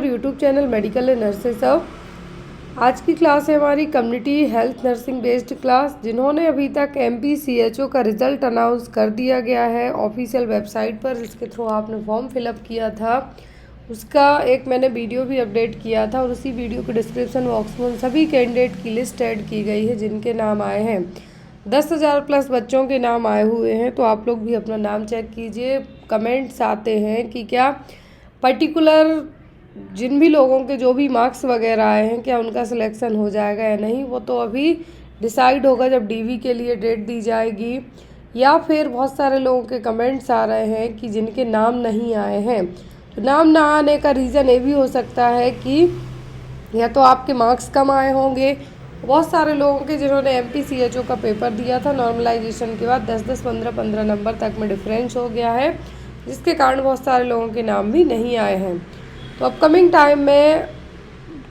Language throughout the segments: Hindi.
Your YouTube channel medical and nurses अब। आज की क्लास है हमारी community health nursing based class. जिन्होंने अभी तक MPCHO का रिजल्ट अनाउंस कर दिया गया है ऑफिशियल वेबसाइट पर, जिसके थ्रू आपने फॉर्म फिलअप किया था, उसका एक मैंने वीडियो भी अपडेट किया था और उसी वीडियो के डिस्क्रिप्शन बॉक्स में सभी कैंडिडेट की लिस्ट ऐड की गई है जिनके नाम आए हैं। 10,000 प्लस बच्चों के नाम आए हुए हैं, तो आप लोग भी अपना नाम चेक कीजिए। कमेंट्स आते हैं कि क्या पर्टिकुलर जिन भी लोगों के जो भी मार्क्स वगैरह आए हैं क्या उनका सिलेक्शन हो जाएगा या नहीं, वो तो अभी डिसाइड होगा जब DV के लिए डेट दी जाएगी। या फिर बहुत सारे लोगों के कमेंट्स आ रहे हैं कि जिनके नाम नहीं आए हैं, तो नाम ना आने का रीज़न ये भी हो सकता है कि या तो आपके मार्क्स कम आए होंगे। बहुत सारे लोगों के जिन्होंने MPCHO का पेपर दिया था नॉर्मलाइजेशन के बाद 10-10, 15-15 नंबर तक में डिफरेंस हो गया है, जिसके कारण बहुत सारे लोगों के नाम भी नहीं आए हैं। तो अपकमिंग टाइम में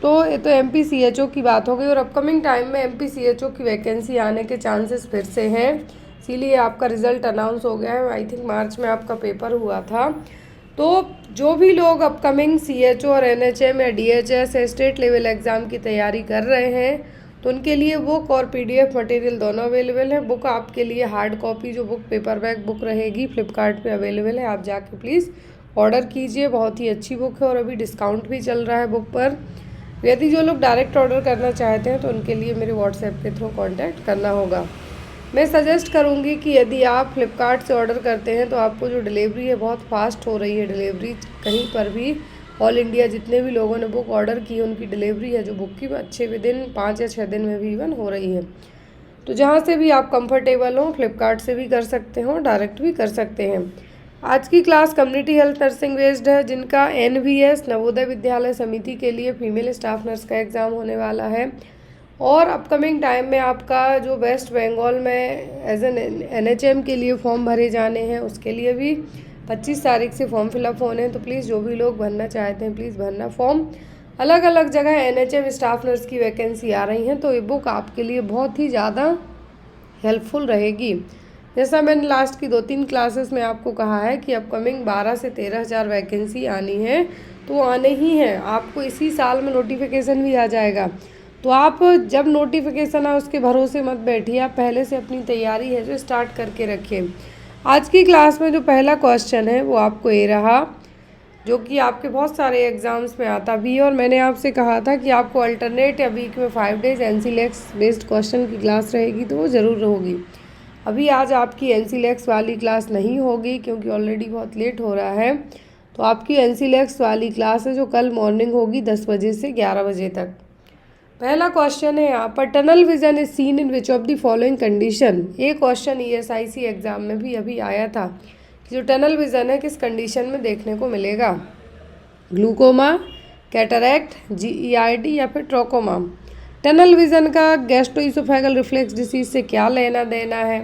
तो ये तो MPCHO की बात हो गई, और अपकमिंग टाइम में MPCHO की वैकेंसी आने के चांसेस फिर से हैं, इसीलिए आपका रिज़ल्ट अनाउंस हो गया है। आई थिंक मार्च में आपका पेपर हुआ था। तो जो भी लोग अपकमिंग CHO और NHM या DHS स्टेट लेवल एग्ज़ाम की तैयारी कर रहे हैं, तो उनके लिए बुक और PDF मटेरियल दोनों अवेलेबल है। बुक आपके लिए हार्ड कॉपी जो बुक पेपर बैक बुक रहेगी फ्लिपकार्ट पे अवेलेबल है, आप जाके प्लीज़ ऑर्डर कीजिए। बहुत ही अच्छी बुक है और अभी डिस्काउंट भी चल रहा है बुक पर। यदि जो लोग डायरेक्ट ऑर्डर करना चाहते हैं तो उनके लिए मेरे व्हाट्सएप के थ्रू कॉन्टैक्ट करना होगा। मैं सजेस्ट करूंगी कि यदि आप फ्लिपकार्ट से ऑर्डर करते हैं तो आपको जो डिलीवरी है बहुत फास्ट हो रही है डिलीवरी, कहीं पर भी ऑल इंडिया जितने भी लोगों ने बुक ऑर्डर की उनकी डिलीवरी है जो बुक की अच्छे विदिन 5 या 6 दिन में भी इवन हो रही है। तो जहाँ से भी आप कंफर्टेबल हों, फ्लिपकार्ट से भी कर सकते हो, डायरेक्ट भी कर सकते हैं। आज की class community health nursing based है, जिनका NVS नवोदय विद्यालय समिति के लिए फीमेल स्टाफ नर्स का एग्ज़ाम होने वाला है। और अपकमिंग टाइम में आपका जो वेस्ट बंगाल में एज एन NHM के लिए फॉर्म भरे जाने हैं, उसके लिए भी 25 तारीख से फॉर्म फिलअप होने हैं। तो प्लीज़ जो भी लोग भरना चाहते हैं प्लीज़ भरना फॉर्म। अलग अलग जगह NHM स्टाफ नर्स की वैकेंसी आ रही हैं, तो ये बुक आपके लिए बहुत ही ज़्यादा हेल्पफुल रहेगी। जैसा मैंने लास्ट की 2-3 क्लासेस में आपको कहा है कि अपकमिंग 12 से 13,000 वैकेंसी आनी है, तो वो आने ही हैं। आपको इसी साल में नोटिफिकेशन भी आ जाएगा, तो आप जब नोटिफिकेशन आए उसके भरोसे मत बैठिए, आप पहले से अपनी तैयारी है जो स्टार्ट करके रखें। आज की क्लास में जो पहला क्वेश्चन है वो आपको ये रहा, जो कि आपके बहुत सारे एग्ज़ाम्स में आता भी है, और मैंने आपसे कहा था कि आपको अल्टरनेट या वीक में 5 डेज NCLEX बेस्ड क्वेश्चन की क्लास रहेगी, तो वो ज़रूर होगी। अभी आज आपकी NCLEX वाली क्लास नहीं होगी क्योंकि ऑलरेडी बहुत लेट हो रहा है। तो आपकी NCLEX वाली क्लास है जो कल मॉर्निंग होगी 10 बजे से 11 बजे तक। पहला क्वेश्चन है यहाँ पर, tunnel vision is seen in which of the following condition. ये क्वेश्चन ESIC एग्जाम में भी अभी आया था कि जो टनल विजन है किस कंडीशन में देखने को मिलेगा, ग्लूकोमा, कैटरैक्ट, GERD या फिर ट्रोकोमा। टनल विजन का गैस्ट्रोइसोफेगल रिफ्लेक्स डिसीज से क्या लेना देना है।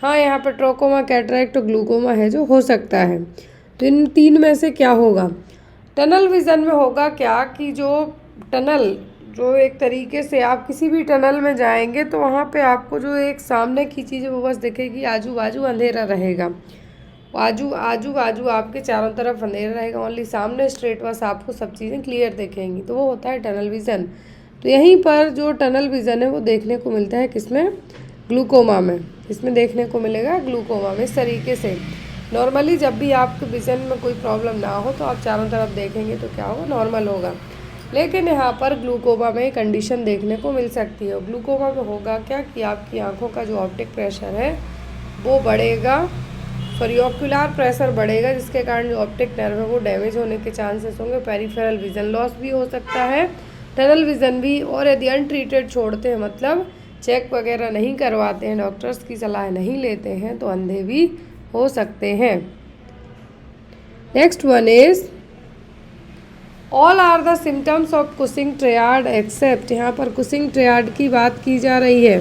हाँ, यहाँ पर ट्रोकोमा, कैटरैक्ट और ग्लूकोमा है जो हो सकता है, तो इन 3 में से क्या होगा। टनल विजन में होगा क्या कि जो टनल जो एक तरीके से आप किसी भी टनल में जाएंगे तो वहाँ पे आपको जो एक सामने की चीज़ है वो बस दिखेगी, आजू बाजू अंधेरा रहेगा, आजू बाजू आपके चारों तरफ अंधेरा रहेगा, ओनली सामने स्ट्रेट बस आपको सब चीज़ें क्लियर दिखेंगी, तो वो होता है टनल विज़न। तो यहीं पर जो टनल विज़न है वो देखने को मिलता है किसमें, ग्लूकोमा में। इसमें देखने को मिलेगा ग्लूकोमा में। इस तरीके से नॉर्मली जब भी आपके विज़न में कोई प्रॉब्लम ना हो तो आप चारों तरफ देखेंगे तो क्या होगा, नॉर्मल होगा। लेकिन यहाँ पर ग्लूकोमा में कंडीशन देखने को मिल सकती है। ग्लूकोमा में होगा क्या कि आपकी आंखों का जो ऑप्टिक प्रेशर है वो बढ़ेगा, ऑक्यूलर प्रेशर बढ़ेगा, जिसके कारण जो ऑप्टिक नर्व है वो डैमेज होने के चांसेस होंगे। पेरिफेरल विजन लॉस भी हो सकता है, टनल विजन भी। और यदि अनट्रीटेड छोड़ते हैं, मतलब चेक वगैरह नहीं करवाते हैं, डॉक्टर्स की सलाह नहीं लेते हैं, तो अंधे भी हो सकते हैं। Next one is all are the symptoms of Cushing triad except. यहाँ पर कुशिंग ट्रायड की बात की जा रही है।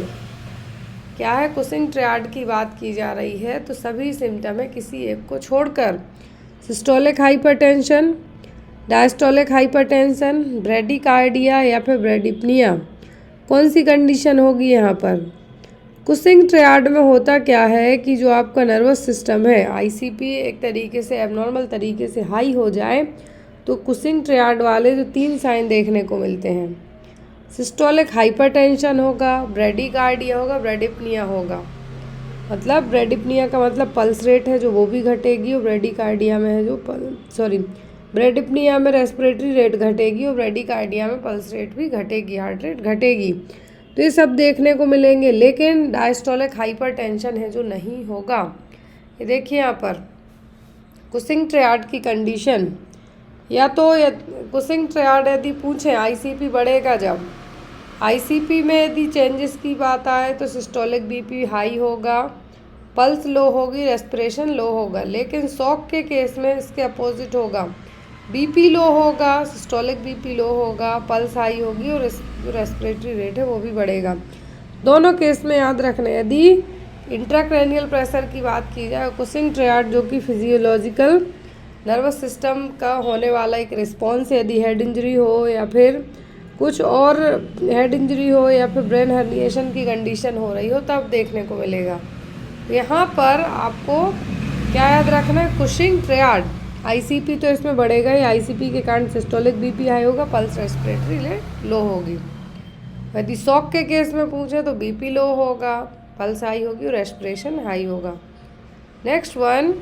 क्या है, कुशिंग ट्रायड की बात की जा रही है, तो सभी सिम्टम है किसी एक को छोड़कर। Systolic hypertension, diastolic hypertension, bradycardia या फिर ब्रेडिप्निया, कौन सी कंडीशन होगी यहाँ पर। कुशिंग ट्रायड में होता क्या है कि जो आपका नर्वस सिस्टम है ICP एक तरीके से एबनॉर्मल तरीके से हाई हो जाए, तो कुशिंग ट्रायड वाले जो 3 साइन देखने को मिलते हैं, सिस्टोलिक हाइपरटेंशन होगा, ब्रेडिकार्डिया होगा, ब्रेडिपनिया होगा। मतलब ब्रेडिपनिया का मतलब पल्स रेट है जो वो भी घटेगी, और ब्रेडिकार्डिया में है जो ब्रेडिपनिया में रेस्पिरेटरी रेट घटेगी और ब्रेडिकार्डिया में पल्स रेट भी घटेगी, हार्ट रेट घटेगी। तो ये सब देखने को मिलेंगे, लेकिन डायस्टोलिक हाइपरटेंशन है जो नहीं होगा। ये देखिए यहाँ पर कुशिंग ट्रायड की कंडीशन, या तो कुशिंग ट्रायड यदि पूछें आईसीपी बढ़ेगा जब, आईसीपी में यदि चेंजेस की बात आए तो सिस्टोलिक बीपी हाई होगा, पल्स लो होगी, रेस्पिरेशन लो होगा। लेकिन शॉक के केस में इसके अपोजिट होगा, बीपी लो होगा, सिस्टोलिक बीपी लो होगा, पल्स हाई होगी और जो रेस्पिरेटरी रेट है वो भी बढ़ेगा। दोनों केस में याद रखना, यदि इंट्राक्रैनियल प्रेशर की बात की जाए, कुशिंग ट्रायड जो कि फिजियोलॉजिकल नर्वस सिस्टम का होने वाला एक रिस्पॉन्स है, यदि हेड इंजरी हो या फिर कुछ और हेड इंजरी हो या फिर ब्रेन हर्निएशन की कंडीशन हो रही हो, तब देखने को मिलेगा। तो यहाँ पर आपको क्या याद रखना है, कुशिंग ट्रायड, आईसीपी तो इसमें बढ़ेगा ही, आईसीपी के कारण सिस्टोलिक बीपी हाई होगा, पल्स रेस्पिरेटरी रेट लो होगी। यदि शॉक के केस में पूछे तो बीपी लो होगा, पल्स हाई होगी और रेस्पिरेशन हाई होगा। Next one,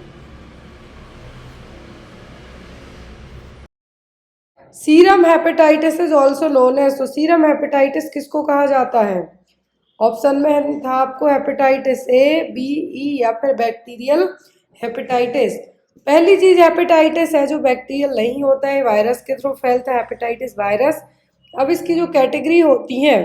serum hepatitis is also known as, तो सीरम हेपेटाइटिस किसको कहा जाता है? ऑप्शन में था आपको हेपेटाइटिस ए, बी, ई या फिर बैक्टीरियल हेपेटाइटिस। पहली चीज हेपेटाइटिस है जो बैक्टीरियल नहीं होता है, वायरस के थ्रू फैलता है, हेपेटाइटिस वायरस। अब इसकी जो कैटेगरी होती है,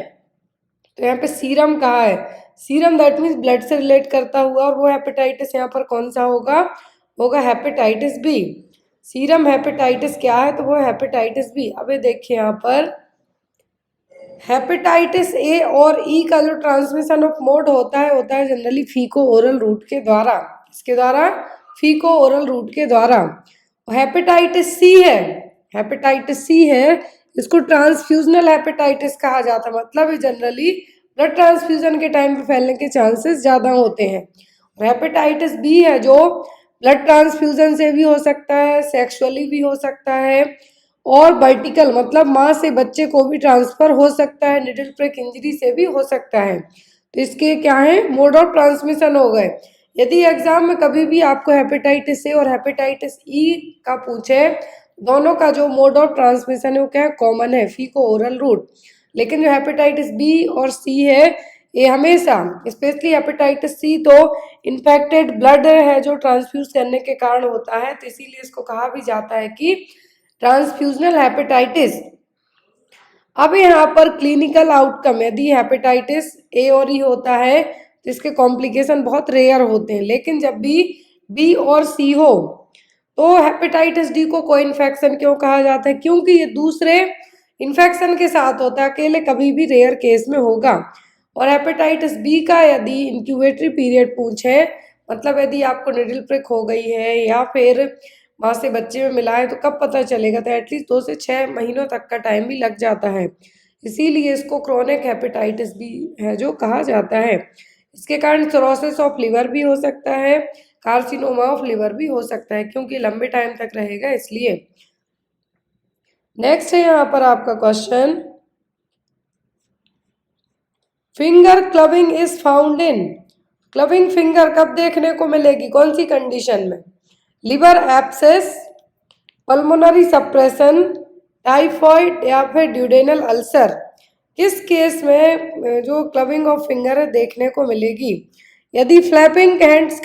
तो यहाँ पे सीरम कहा है, सीरम दैट मीन्स ब्लड से रिलेट करता हुआ, और वो हेपेटाइटिस यहाँ पर कौन सा होगा हेपेटाइटिस बी। सीरम हेपेटाइटिस क्या है, तो वो हेपेटाइटिस बी। अब ये देखिए यहाँ पर हेपेटाइटिस ए और ई का जो ट्रांसमिशन ऑफ मोड होता है जनरली फीको ओरल रूट के द्वारा। इसके द्वारा फीको ओरल रूट के द्वारा। हेपेटाइटिस सी है, हेपेटाइटिस सी है, इसको ट्रांसफ्यूजनल हेपेटाइटिस कहा जाता है। मतलब ये जनरली ब्लड ट्रांसफ्यूजन के टाइम पे फैलने के चांसेस ज़्यादा होते हैं। हेपेटाइटिस बी है जो ब्लड ट्रांसफ्यूजन से भी हो सकता है, सेक्सुअली भी हो सकता है, और वर्टिकल मतलब माँ से बच्चे को भी ट्रांसफर हो सकता है, निडल प्रिक इंजरी से भी हो सकता है। तो इसके क्या है, मोड ऑफ ट्रांसमिशन हो गए। यदि एग्जाम में कभी भी आपको हेपेटाइटिस ए और हेपेटाइटिस ई का पूछे, दोनों का जो मोड ऑफ ट्रांसमिशन है वो क्या है, कॉमन है, फीको ओरल रूट। लेकिन जो हेपेटाइटिस बी और सी है, ये हमेशा स्पेशली हेपेटाइटिस सी तो इन्फेक्टेड ब्लड है जो ट्रांसफ्यूज करने के कारण होता है, तो इसीलिए इसको कहा भी जाता है कि ट्रांसफ्यूजनल हेपेटाइटिस। अब यहाँ पर क्लिनिकल आउटकम, यदि हेपेटाइटिस ए और ई होता है तो इसके कॉम्प्लिकेशन बहुत रेयर होते हैं। लेकिन जब भी बी और सी हो तो हेपेटाइटिस डी को कोई इन्फेक्शन क्यों कहा जाता है, क्योंकि ये दूसरे इन्फेक्शन के साथ होता है, अकेले कभी भी रेयर केस में होगा। और हेपेटाइटिस बी का यदि इंक्यूबेटरी पीरियड पूछे, मतलब यदि आपको निडल प्रिक हो गई है या फिर माँ से बच्चे में मिला है, तो कब पता चलेगा, तो एटलीस्ट 2 से 6 महीनों तक का टाइम भी लग जाता है। इसीलिए इसको क्रोनिक हेपेटाइटिस बी है जो कहा जाता है। इसके कारण सिरोसिस ऑफ लिवर भी हो सकता है, कार्सिनोमा ऑफ लिवर भी हो सकता है, क्योंकि लंबे टाइम तक रहेगा इसलिए। नेक्स्ट है यहाँ पर आपका question, finger clubbing is found in, clubbing finger कब देखने को मिलेगी, कौन सी कंडीशन में? Liver abscess, pulmonary suppression, typhoid या फिर ड्यूडेनल अल्सर। किस केस में जो क्लबिंग ऑफ फिंगर है देखने को मिलेगी? यदि फ्लैपिंग हैंड्स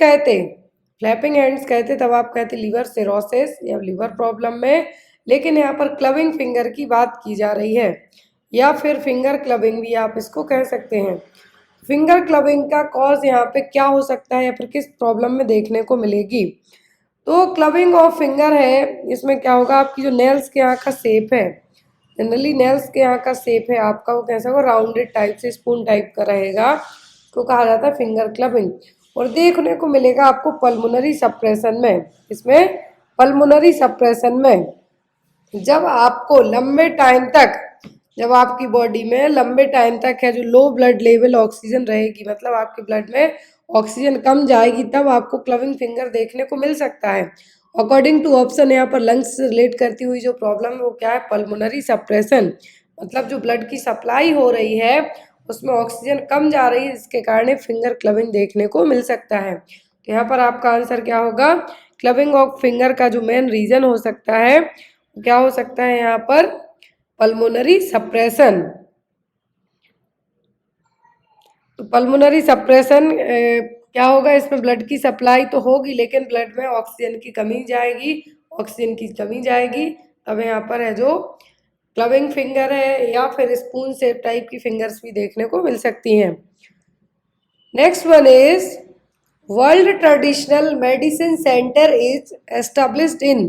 कहते तब आप कहते लिवर सिरोसिस या लिवर प्रॉब्लम में, लेकिन यहाँ पर क्लबिंग फिंगर की बात की जा रही है, या फिर फिंगर क्लबिंग भी आप इसको कह सकते हैं। फिंगर क्लबिंग का कॉज यहाँ पे क्या हो सकता है या फिर किस प्रॉब्लम में देखने को मिलेगी? तो क्लबिंग ऑफ फिंगर है, इसमें क्या होगा, आपकी जो नेल्स के यहाँ का शेप है, जनरली नेल्स के यहाँ का शेप है आपका वो कैसा होगा, राउंडेड टाइप से, स्पून टाइप का रहेगा, को कहा जाता है फिंगर क्लबिंग। और देखने को मिलेगा आपको पल्मोनरी सप्रेशन में। इसमें पल्मोनरी सप्रेशन में जब आपको लंबे टाइम तक, जब आपकी बॉडी में लंबे टाइम तक है जो लो ब्लड लेवल ऑक्सीजन रहेगी, मतलब आपके ब्लड में ऑक्सीजन कम जाएगी, तब आपको क्लबिंग फिंगर देखने को मिल सकता है। अकॉर्डिंग टू ऑप्शन यहाँ पर लंग्स से रिलेट करती हुई जो प्रॉब्लम है वो क्या है, पल्मोनरी सप्रेशन, मतलब जो ब्लड की सप्लाई हो रही है उसमें ऑक्सीजन कम जा रही है, जिसके कारण फिंगर क्लबिंग देखने को मिल सकता है। तो यहाँ पर आपका आंसर क्या होगा, क्लबिंग ऑफ फिंगर का जो मेन रीजन हो सकता है क्या हो सकता है यहाँ पर, पल्मोनरी सप्रेशन। तो पल्मोनरी सप्रेशन क्या होगा, इसमें ब्लड की सप्लाई तो होगी लेकिन ब्लड में ऑक्सीजन की कमी जाएगी, ऑक्सीजन की कमी जाएगी, अब यहाँ पर है जो क्लबिंग फिंगर है या फिर स्पून शेप टाइप की फिंगर्स भी देखने को मिल सकती हैं। Next one is world traditional medicine centre is established in,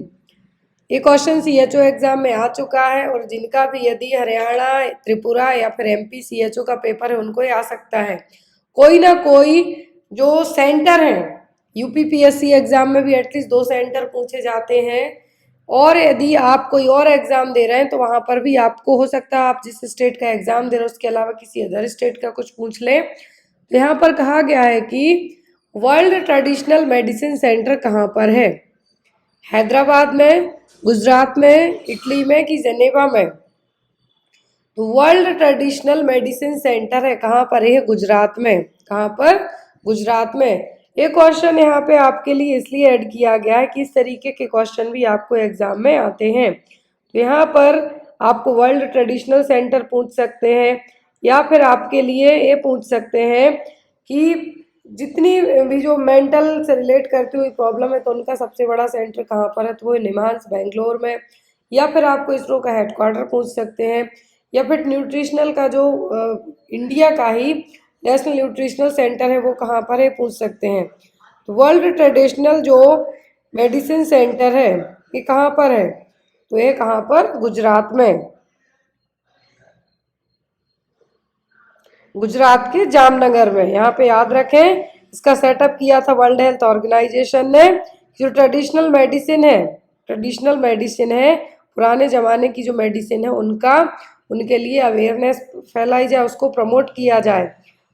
ये क्वेश्चन सीएचओ एग्जाम में आ चुका है और जिनका भी यदि हरियाणा, त्रिपुरा या फिर एमपी सीएचओ का पेपर है उनको ही आ सकता है। कोई ना कोई जो सेंटर है, यूपीपीएससी एग्जाम में भी एटलीस्ट 2 सेंटर पूछे जाते हैं, और यदि आप कोई और एग्जाम दे रहे हैं तो वहां पर भी आपको हो सकता है आप जिस स्टेट का एग्जाम दे रहे हो उसके अलावा किसी अदर स्टेट का कुछ पूछ लें। तो यहाँ पर कहा गया है कि वर्ल्ड ट्रेडिशनल मेडिसिन सेंटर कहाँ पर है, हैदराबाद में, गुजरात में, इटली में कि जेनेवा में। तो वर्ल्ड ट्रेडिशनल मेडिसिन सेंटर है कहाँ पर है, गुजरात में। कहाँ पर, गुजरात में। ये क्वेश्चन यहाँ पे आपके लिए इसलिए ऐड किया गया है कि इस तरीके के क्वेश्चन भी आपको एग्जाम में आते हैं। तो यहाँ पर आपको वर्ल्ड ट्रेडिशनल सेंटर पूछ सकते हैं या फिर आपके लिए ये पूछ सकते हैं कि जितनी भी जो मेंटल से रिलेट करती हुई प्रॉब्लम है तो उनका सबसे बड़ा सेंटर कहाँ पर है, तो वो निमांस बेंगलोर में। या फिर आपको इसरो का हेडक्वार्टर पूछ सकते हैं, या फिर न्यूट्रिशनल का जो इंडिया का ही नेशनल न्यूट्रिशनल सेंटर है वो कहाँ पर है पूछ सकते हैं। तो वर्ल्ड ट्रेडिशनल जो मेडिसिन सेंटर है ये कहाँ पर है, तो ये कहाँ पर, गुजरात में, गुजरात के जामनगर में। यहाँ पे याद रखें इसका सेटअप किया था वर्ल्ड हेल्थ ऑर्गेनाइजेशन ने। जो ट्रेडिशनल मेडिसिन है, पुराने ज़माने की जो मेडिसिन है उनका, उनके लिए अवेयरनेस फैलाई जाए, उसको प्रमोट किया जाए।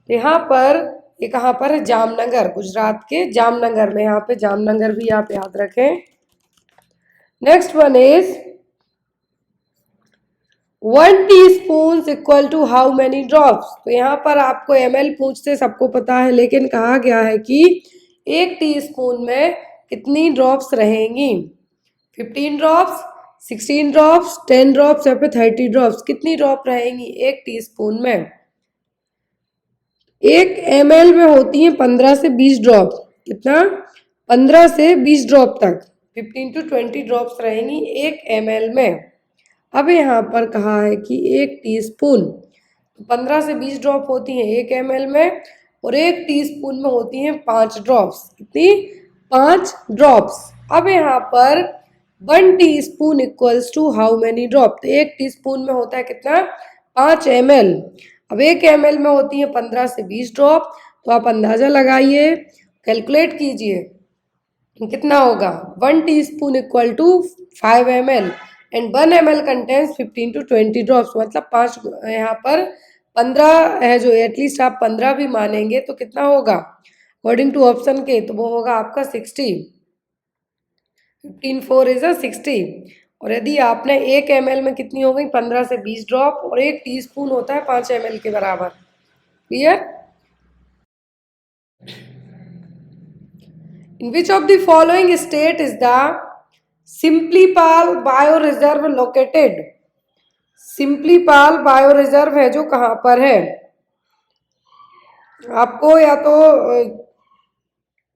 तो यहाँ पर ये कहाँ पर है, जामनगर, गुजरात के जामनगर में। यहाँ पे जामनगर भी आप याद रखें। Next one is 1 teaspoon equal to how many drops. तो यहाँ पर आपको ml पूछते सबको पता है, लेकिन कहा गया है कि 1 टीस्पून में कितनी ड्रॉप्स रहेंगी, 15 ड्रॉप्स, 16 ड्रॉप्स, 10 ड्रॉप्स या फिर 30 ड्रॉप्स, कितनी ड्रॉप रहेंगी 1 टीस्पून में। 1 ml में होती है 15 से 20 ड्रॉप, कितना, 15 से 20 ड्रॉप तक, 15 to 20 ड्रॉप्स रहेंगी 1 ml में। अब यहाँ पर कहा है कि 1 टीस्पून, 15 से 20 ड्रॉप होती हैं 1 ml में, और 1 टीस्पून में होती हैं 5 ड्रॉप्स, कितनी, 5 ड्रॉप्स। अब यहाँ पर 1 teaspoon equals to how many drop, तो 1 टीस्पून में होता है कितना, 5 ml। अब 1 ml में होती है 15 से 20 ड्रॉप, तो आप अंदाजा लगाइए, कैलकुलेट कीजिए कितना होगा। 1 teaspoon equal to 5 ml and 1 ml contains 15 to 20 drops, मतलब 5, यहाँ पर 15 है जो, एटलीस्ट आप 15 भी मानेंगे तो कितना होगा अकॉर्डिंग टू ऑप्शन के, तो वो होगा आपका 60, 15 4 इज 60। और यदि आपने 1 ml में कितनी हो गई, 15 से 20 ड्रॉप, और 1 टीस्पून होता है 5 ml के बराबर। Clear. In which of the following state is the Simlipal bioreserve located, Simlipal bioreserve है जो कहाँ पर है, आपको या तो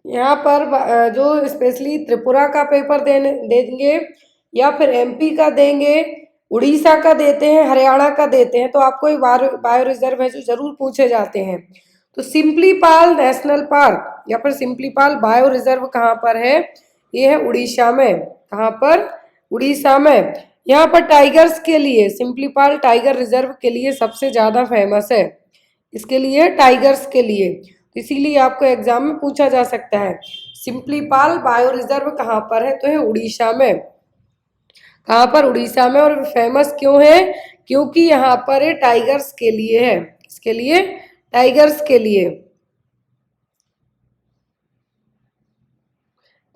यहाँ पर जो स्पेशली त्रिपुरा का पेपर देंगे या फिर एमपी का देंगे, उड़ीसा का देते हैं, हरियाणा का देते हैं, तो आपको ये बायो रिजर्व है जो जरूर पूछे जाते हैं। तो सिम्पलीपाल नेशनल पार्क या फिर सिम्पलीपाल बायो रिजर्व कहाँ पर है, ये है उड़ीसा में। कहाँ पर, उड़ीसा में। यहाँ पर टाइगर्स के लिए, सिम्पलीपाल टाइगर रिजर्व के लिए सबसे ज़्यादा फेमस है, इसके लिए टाइगर्स के लिए, इसीलिए आपको एग्जाम में पूछा जा सकता है सिम्पलीपाल बायो रिजर्व कहाँ पर है, तो है उड़ीसा में। कहाँ पर, उड़ीसा में। और फेमस क्यों है, क्योंकि यहाँ पर ये टाइगर्स के लिए है, इसके लिए, टाइगर्स के लिए।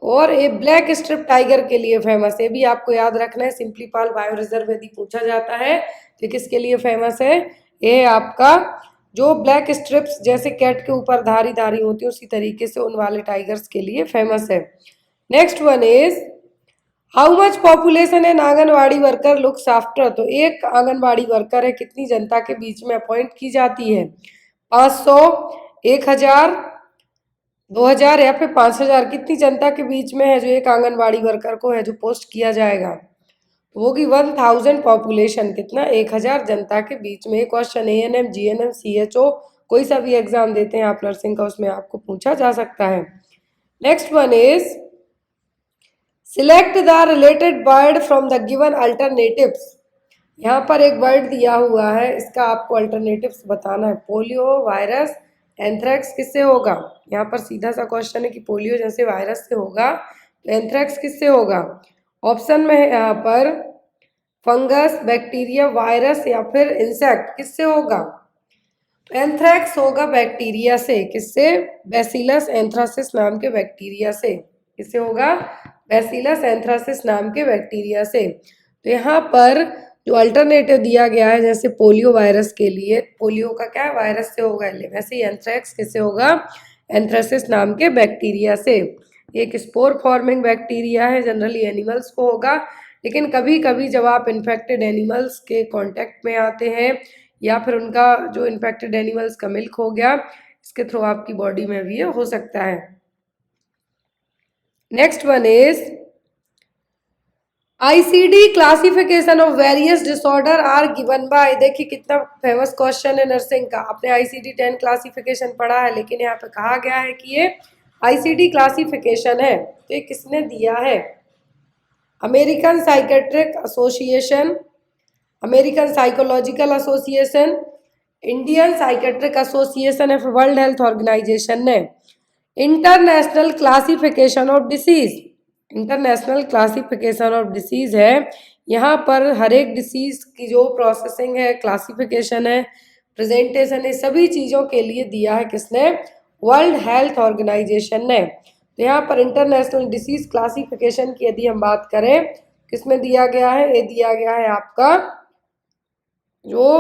और ये ब्लैक स्ट्रिप टाइगर के लिए फेमस है, भी आपको याद रखना है। सिंपली पाल बायो रिजर्व यदि पूछा जाता है तो किसके लिए फेमस है, ये आपका जो ब्लैक स्ट्रिप्स जैसे कैट के ऊपर धारी धारी होती है उसी तरीके से उन वाले टाइगर्स के लिए फेमस है। Next one is how much population an anganwadi worker looks after. तो एक आंगनवाड़ी वर्कर है कितनी जनता के बीच में अपॉइंट की जाती है, 500, 1000, 2000 या फिर 5000, कितनी जनता के बीच में है जो एक आंगनवाड़ी वर्कर को है जो पोस्ट किया जाएगा, तो वो की 1000 पॉपुलेशन, कितना 1000 जनता के बीच में। क्वेश्चन ANM GNM CHO कोई सा भी एग्जाम देते हैं आप नर्सिंग का उसमें आपको पूछा जा सकता है। Next one is select the related word from the given alternatives. यहाँ पर एक वर्ड दिया हुआ है, इसका आपको अल्टरनेटिव्स बताना है। पोलियो, वायरस, एंथ्रेक्स किससे होगा। यहाँ पर सीधा सा क्वेश्चन है कि पोलियो जैसे वायरस से होगा तो एंथ्रेक्स किससे होगा। ऑप्शन में है यहाँ पर फंगस, बैक्टीरिया, वायरस या फिर इंसेक्ट, किससे होगा। तो एंथ्रेक्स होगा बैक्टीरिया से, किससे, बैसिलस एंथ्रासिस नाम के बैक्टीरिया से। किससे होगा, बैसिलस एंथ्रासिस नाम के बैक्टीरिया से। तो यहाँ पर जो अल्टरनेटिव दिया गया है जैसे पोलियो वायरस के लिए, पोलियो का क्या वायरस से होगा, वैसे ही एंथ्रेक्स किससे होगा, एंथ्रासिस नाम के बैक्टीरिया से। एक स्पोर फॉर्मिंग बैक्टीरिया है, जनरली एनिमल्स को होगा, लेकिन कभी कभी जब आप इन्फेक्टेड एनिमल्स के कांटेक्ट में आते हैं या फिर उनका जो इन्फेक्टेड एनिमल्स का मिल्क हो गया इसके थ्रू आपकी बॉडी में भी ये हो सकता है। Next one is ICD classification of various disorder are given by. देखिए कितना फेमस क्वेश्चन है नर्सिंग का, आपने ICD-10 क्लासिफिकेशन पढ़ा है, लेकिन यहाँ पे कहा गया है कि ये ICD क्लासिफिकेशन है, तो ये किसने दिया है, American psychiatric association, American psychological association, Indian psychiatric association या फिर वर्ल्ड हेल्थ ऑर्गेनाइजेशन ने। International classification of disease, international classification of disease है, यहाँ पर हर एक डिसीज की जो प्रोसेसिंग है, क्लासिफिकेशन है, प्रेजेंटेशन है, सभी चीज़ों के लिए दिया है किसने, वर्ल्ड हेल्थ ऑर्गेनाइजेशन ने। तो यहाँ पर इंटरनेशनल डिसीज क्लासिफिकेशन की यदि हम बात करें किसमें दिया गया है, ये दिया गया है आपका जो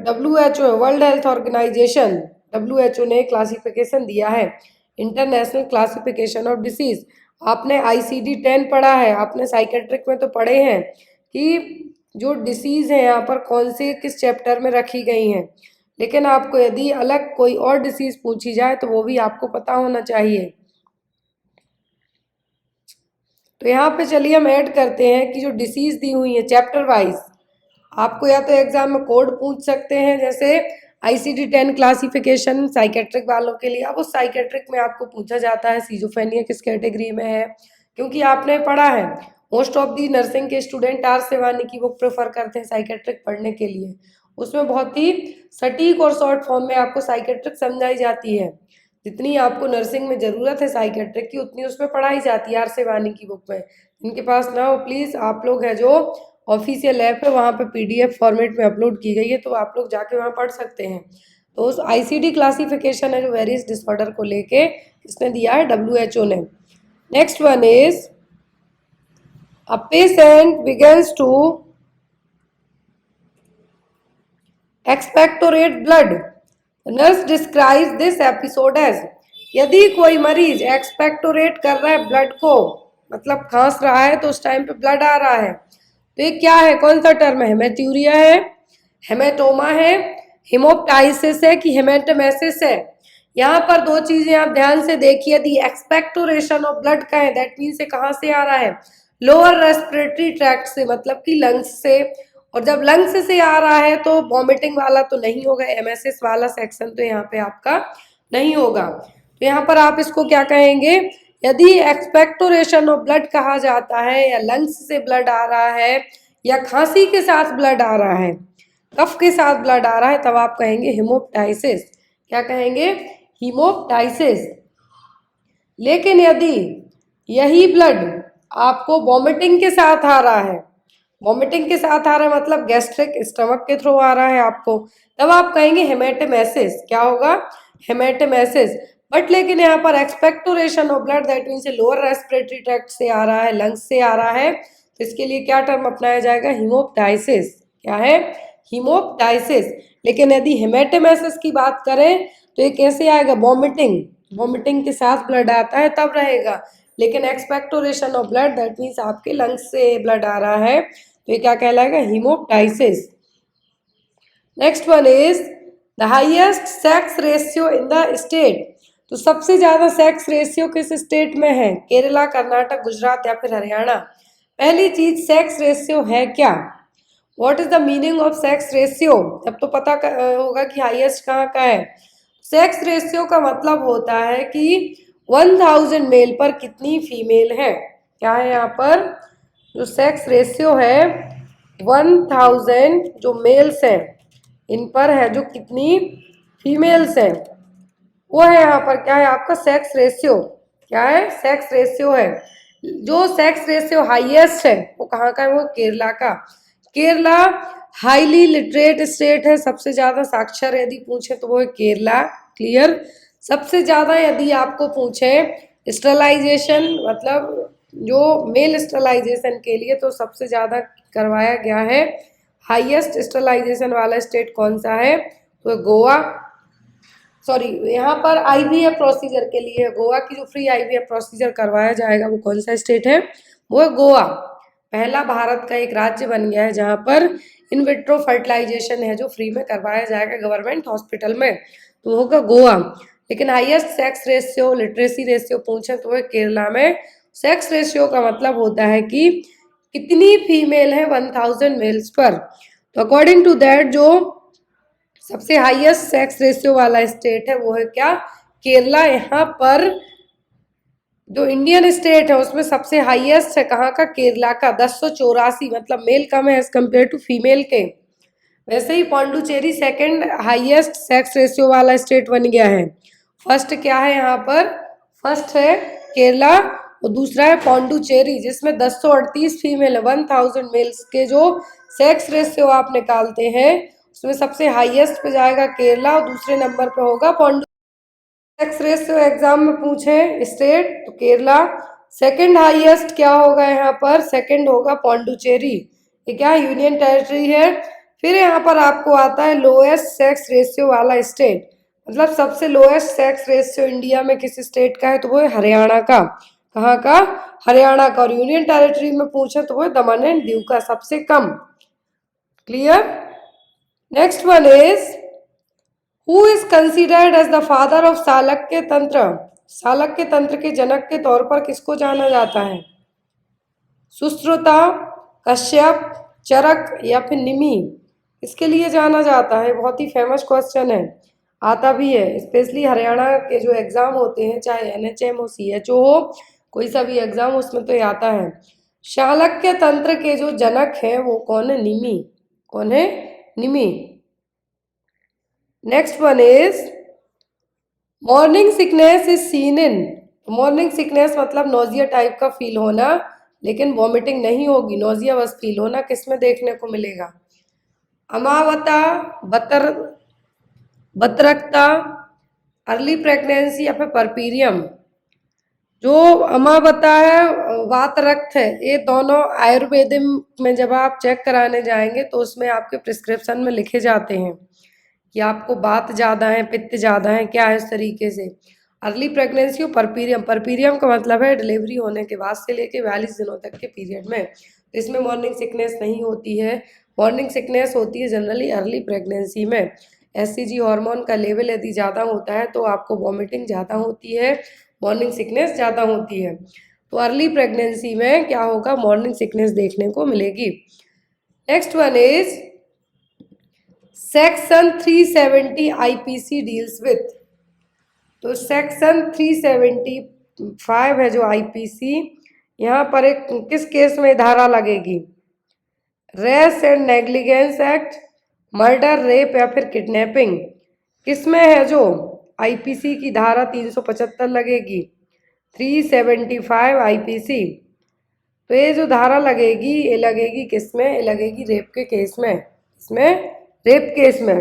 WHO है, वर्ल्ड हेल्थ ऑर्गेनाइजेशन, WHO ने क्लासिफिकेशन दिया है, इंटरनेशनल क्लासिफिकेशन ऑफ डिसीज। आपने ICD-10 पढ़ा है, आपने साइकेट्रिक में तो पढ़े हैं कि जो डिसीज़ है यहाँ पर कौन से किस चैप्टर में रखी गई हैं, लेकिन आपको यदि अलग कोई और डिसीज़ पूछी जाए तो वो भी आपको पता होना चाहिए। तो यहाँ पे चलिए हम ऐड करते हैं कि जो डिसीज़ दी हुई है चैप्टर वाइज, आपको या तो एग्जाम में कोड पूछ सकते हैं, जैसे ICD-10 क्लासिफिकेशन साइकेट्रिक वालों के लिए, अब उस साइकेट्रिक में आपको पूछा जाता है सिजोफ्रेनिया किस कैटेगरी में है, क्योंकि आपने पढ़ा है मोस्ट ऑफ दी नर्सिंग के स्टूडेंट आर सेवानी की बुक प्रेफर करते हैं साइकेट्रिक पढ़ने के लिए। उसमें बहुत ही सटीक और शॉर्ट फॉर्म में आपको साइकेट्रिक समझाई जाती है, जितनी आपको नर्सिंग में ज़रूरत है साइकेट्रिक की उतनी उसमें पढ़ाई जाती है आर सेवानी की बुक में। इनके पास ना हो प्लीज़, आप लोग है जो ऑफिशियल ऐप है वहाँ पे PDF फॉर्मेट में अपलोड की गई है, तो आप लोग जाके वहाँ पढ़ सकते हैं। तो उस ICD क्लासिफिकेशन है जो वेरियस डिसऑर्डर को लेके किसने दिया है, WHO ने। Next one is a patient begins to expectorate blood, nurse describe this episode as. यदि कोई मरीज एक्सपेक्टोरेट कर रहा है ब्लड को, मतलब खांस रहा है तो उस टाइम पे ब्लड आ रहा है, तो ये क्या है, कौन सा टर्म है, हेमेट्यूरिया है, हेमेटोमा है, हिमोप्टाइसिस है कि हेमेटोमेसिस है। यहाँ पर दो चीजें आप ध्यान से देखिए, दी एक्सपेक्टोरेशन ऑफ ब्लड का है, दैट मीन से कहाँ से आ रहा है, लोअर रेस्पिरेटरी ट्रैक्ट से, मतलब कि लंग्स से। और जब लंग्स से आ रहा है तो वॉमिटिंग वाला तो नहीं होगा, एमएसएस वाला सेक्शन तो यहाँ पे आपका नहीं होगा। तो यहाँ पर आप इसको क्या कहेंगे, यदि एक्सपेक्टोरेशन ऑफ ब्लड कहा जाता है या लंग्स से ब्लड आ रहा है या खांसी के साथ ब्लड आ रहा है, कफ के साथ ब्लड आ रहा है, तब आप कहेंगे हिमोप्टाइसिस। क्या कहेंगे, हिमोप्टाइसिस। लेकिन यदि यही ब्लड आपको वॉमिटिंग के साथ आ रहा है, वॉमिटिंग के साथ आ रहा है मतलब गैस्ट्रिक स्टमक के थ्रू आ रहा है आपको, तब आप कहेंगे हेमेटोमेसिस। क्या होगा, हेमेटोमेसिस। बट लेकिन यहाँ पर expectoration of blood that means lower respiratory tract से आ रहा है, लंग्स से आ रहा है, तो इसके लिए क्या टर्म अपनाया जाएगा? हीमोप्टाइसिस। क्या है? हीमोप्टाइसिस। लेकिन यदि हेमेटोमेसिस की बात करें तो ये कैसे आएगा? वॉमिटिंग, वॉमिटिंग के साथ ब्लड आता है तब रहेगा। लेकिन expectoration of blood that means आपके लंग्स से ब्लड आ रहा है, तो ये क्या कहलाएगा? Haemoptysis. Next one is the highest sex ratio in the state. तो सबसे ज्यादा सेक्स रेशियो किस स्टेट में है? केरला, कर्नाटक, गुजरात या फिर हरियाणा? पहली चीज, सेक्स रेशियो है क्या? What is the meaning of sex ratio? तब तो पता होगा कि हाईएस्ट कहाँ का है। सेक्स रेशियो का मतलब होता है कि 1000 मेल पर कितनी फीमेल है। क्या है यहाँ पर? जो सेक्स रेशियो है 1000 जो मेल्स हैं इन पर है जो कितनी फीमेल्स हैं, वो है यहाँ पर क्या है आपका? Sex ratio. क्या है? सेक्स रेशियो है। जो सेक्स रेशियो हाईएस्ट है वो कहाँ का है? वो केरला का। केरला हाईली लिटरेट स्टेट है, सबसे ज्यादा साक्षर यदि पूछे तो वो है केरला। क्लियर? सबसे ज्यादा यदि आपको पूछे स्टरलाइजेशन मतलब जो मेल स्टरलाइजेशन के लिए, तो सबसे ज्यादा करवाया गया है। हाईएस्ट स्टरलाइजेशन वाला स्टेट कौन सा है? तो गोवा। सॉरी, यहाँ पर आईवीएफ प्रोसीजर के लिए गोवा की जो फ्री आईवीएफ प्रोसीजर करवाया जाएगा वो कौन सा स्टेट है? वो है गोवा। पहला भारत का एक राज्य बन गया है जहाँ पर इन विट्रो फर्टिलाइजेशन है जो फ्री में करवाया जाएगा गवर्नमेंट हॉस्पिटल में, तो होगा गोवा। लेकिन highest sex ratio, literacy ratio पूछे तो वह केरला में। सेक्स रेशियो का मतलब होता है कि कितनी फीमेल है 1000 मेल्स पर। तो अकॉर्डिंग टू दैट जो सबसे हाईएस्ट सेक्स रेशियो वाला स्टेट है वो है क्या? केरला। यहाँ पर जो इंडियन स्टेट है उसमें सबसे हाईएस्ट है कहाँ का? केरला का, 1084, मतलब मेल कम है एज कम्पेयर टू फीमेल के। वैसे ही Pondicherry second highest sex ratio वाला स्टेट बन गया है। फर्स्ट क्या है यहाँ पर? फर्स्ट है केरला और दूसरा है पौंडुचेरी जिसमें 1038 फीमेल है। 1000 मेल्स के जो सेक्स रेशियो आप निकालते हैं उसमें सबसे हाईएस्ट पे जाएगा केरला और दूसरे नंबर पे होगा पौंडुचेरी। सेक्स रेशियो एग्जाम में पूछे स्टेट तो केरला। सेकंड हाईएस्ट क्या होगा यहाँ पर? सेकंड होगा पौंडुचेरी। ये क्या यूनियन टेरिटरी है। फिर यहाँ पर आपको आता है लोएस्ट सेक्स रेशियो वाला स्टेट, मतलब सबसे लोएस्ट सेक्स रेशियो इंडिया में किस स्टेट का है? तो वो है हरियाणा का। कहाँ का? हरियाणा का। और यूनियन टेरिटरी में पूछे तो वो है दमन एंड दीव का, सबसे कम। Clear? Next one is who is considered as the father of Chanakya Tantra. Chanakya तंत्र के जनक के तौर पर किसको जाना जाता है? सुश्रुता, कश्यप, चरक या फिर निमि? इसके लिए जाना जाता है। बहुत ही फेमस क्वेश्चन है, आता भी है स्पेशली हरियाणा के जो एग्जाम होते हैं, चाहे एनएचएम हो, सीएचओ हो, कोई सा भी एग्जाम उसमें तो ये आता है। चाणक्य तंत्र के जो जनक हैं वो कौन है? निमि। कौन है? Nimi. Next one is morning sickness is seen in. Morning sickness मतलब नोजिया टाइप का फील होना, लेकिन वॉमिटिंग नहीं होगी, नोजिया बस फील होना। किसमें देखने को मिलेगा? अमावता, बतर बतरकता, अर्ली प्रेगनेंसी या फिर परपीरियम। जो अमावता है, वात रक्त है, ये दोनों आयुर्वेद में जब आप चेक कराने जाएंगे तो उसमें आपके प्रिस्क्रिप्शन में लिखे जाते हैं कि आपको बात ज़्यादा है, पित्त ज़्यादा है, क्या है इस तरीके से। अर्ली प्रेगनेंसी और परपीरियम, परपीरियम का मतलब है डिलीवरी होने के बाद से लेके 42 दिनों तक के पीरियड में। तो इसमें मॉर्निंग सिकनेस नहीं होती है। मॉर्निंग सिकनेस होती है जनरली अर्ली प्रेगनेंसी में। एससीजी हार्मोन का लेवल यदि ज़्यादा होता है तो आपको वॉमिटिंग ज़्यादा होती है, मॉर्निंग सिकनेस ज़्यादा होती है। तो अर्ली प्रेगनेंसी में क्या होगा? मॉर्निंग सिकनेस देखने को मिलेगी। Next one is section 370 IPC deals with. तो सेक्शन 375 है जो आईपीसी, यहाँ पर एक किस केस में धारा लगेगी? Rash and negligence act, murder, rape या फिर किडनैपिंग? किसमें है जो आईपीसी की धारा 375 लगेगी? 375 आईपीसी। तो ये जो धारा लगेगी ये लगेगी किसमें? ये लगेगी रेप के केस में। इसमें रेप केस में।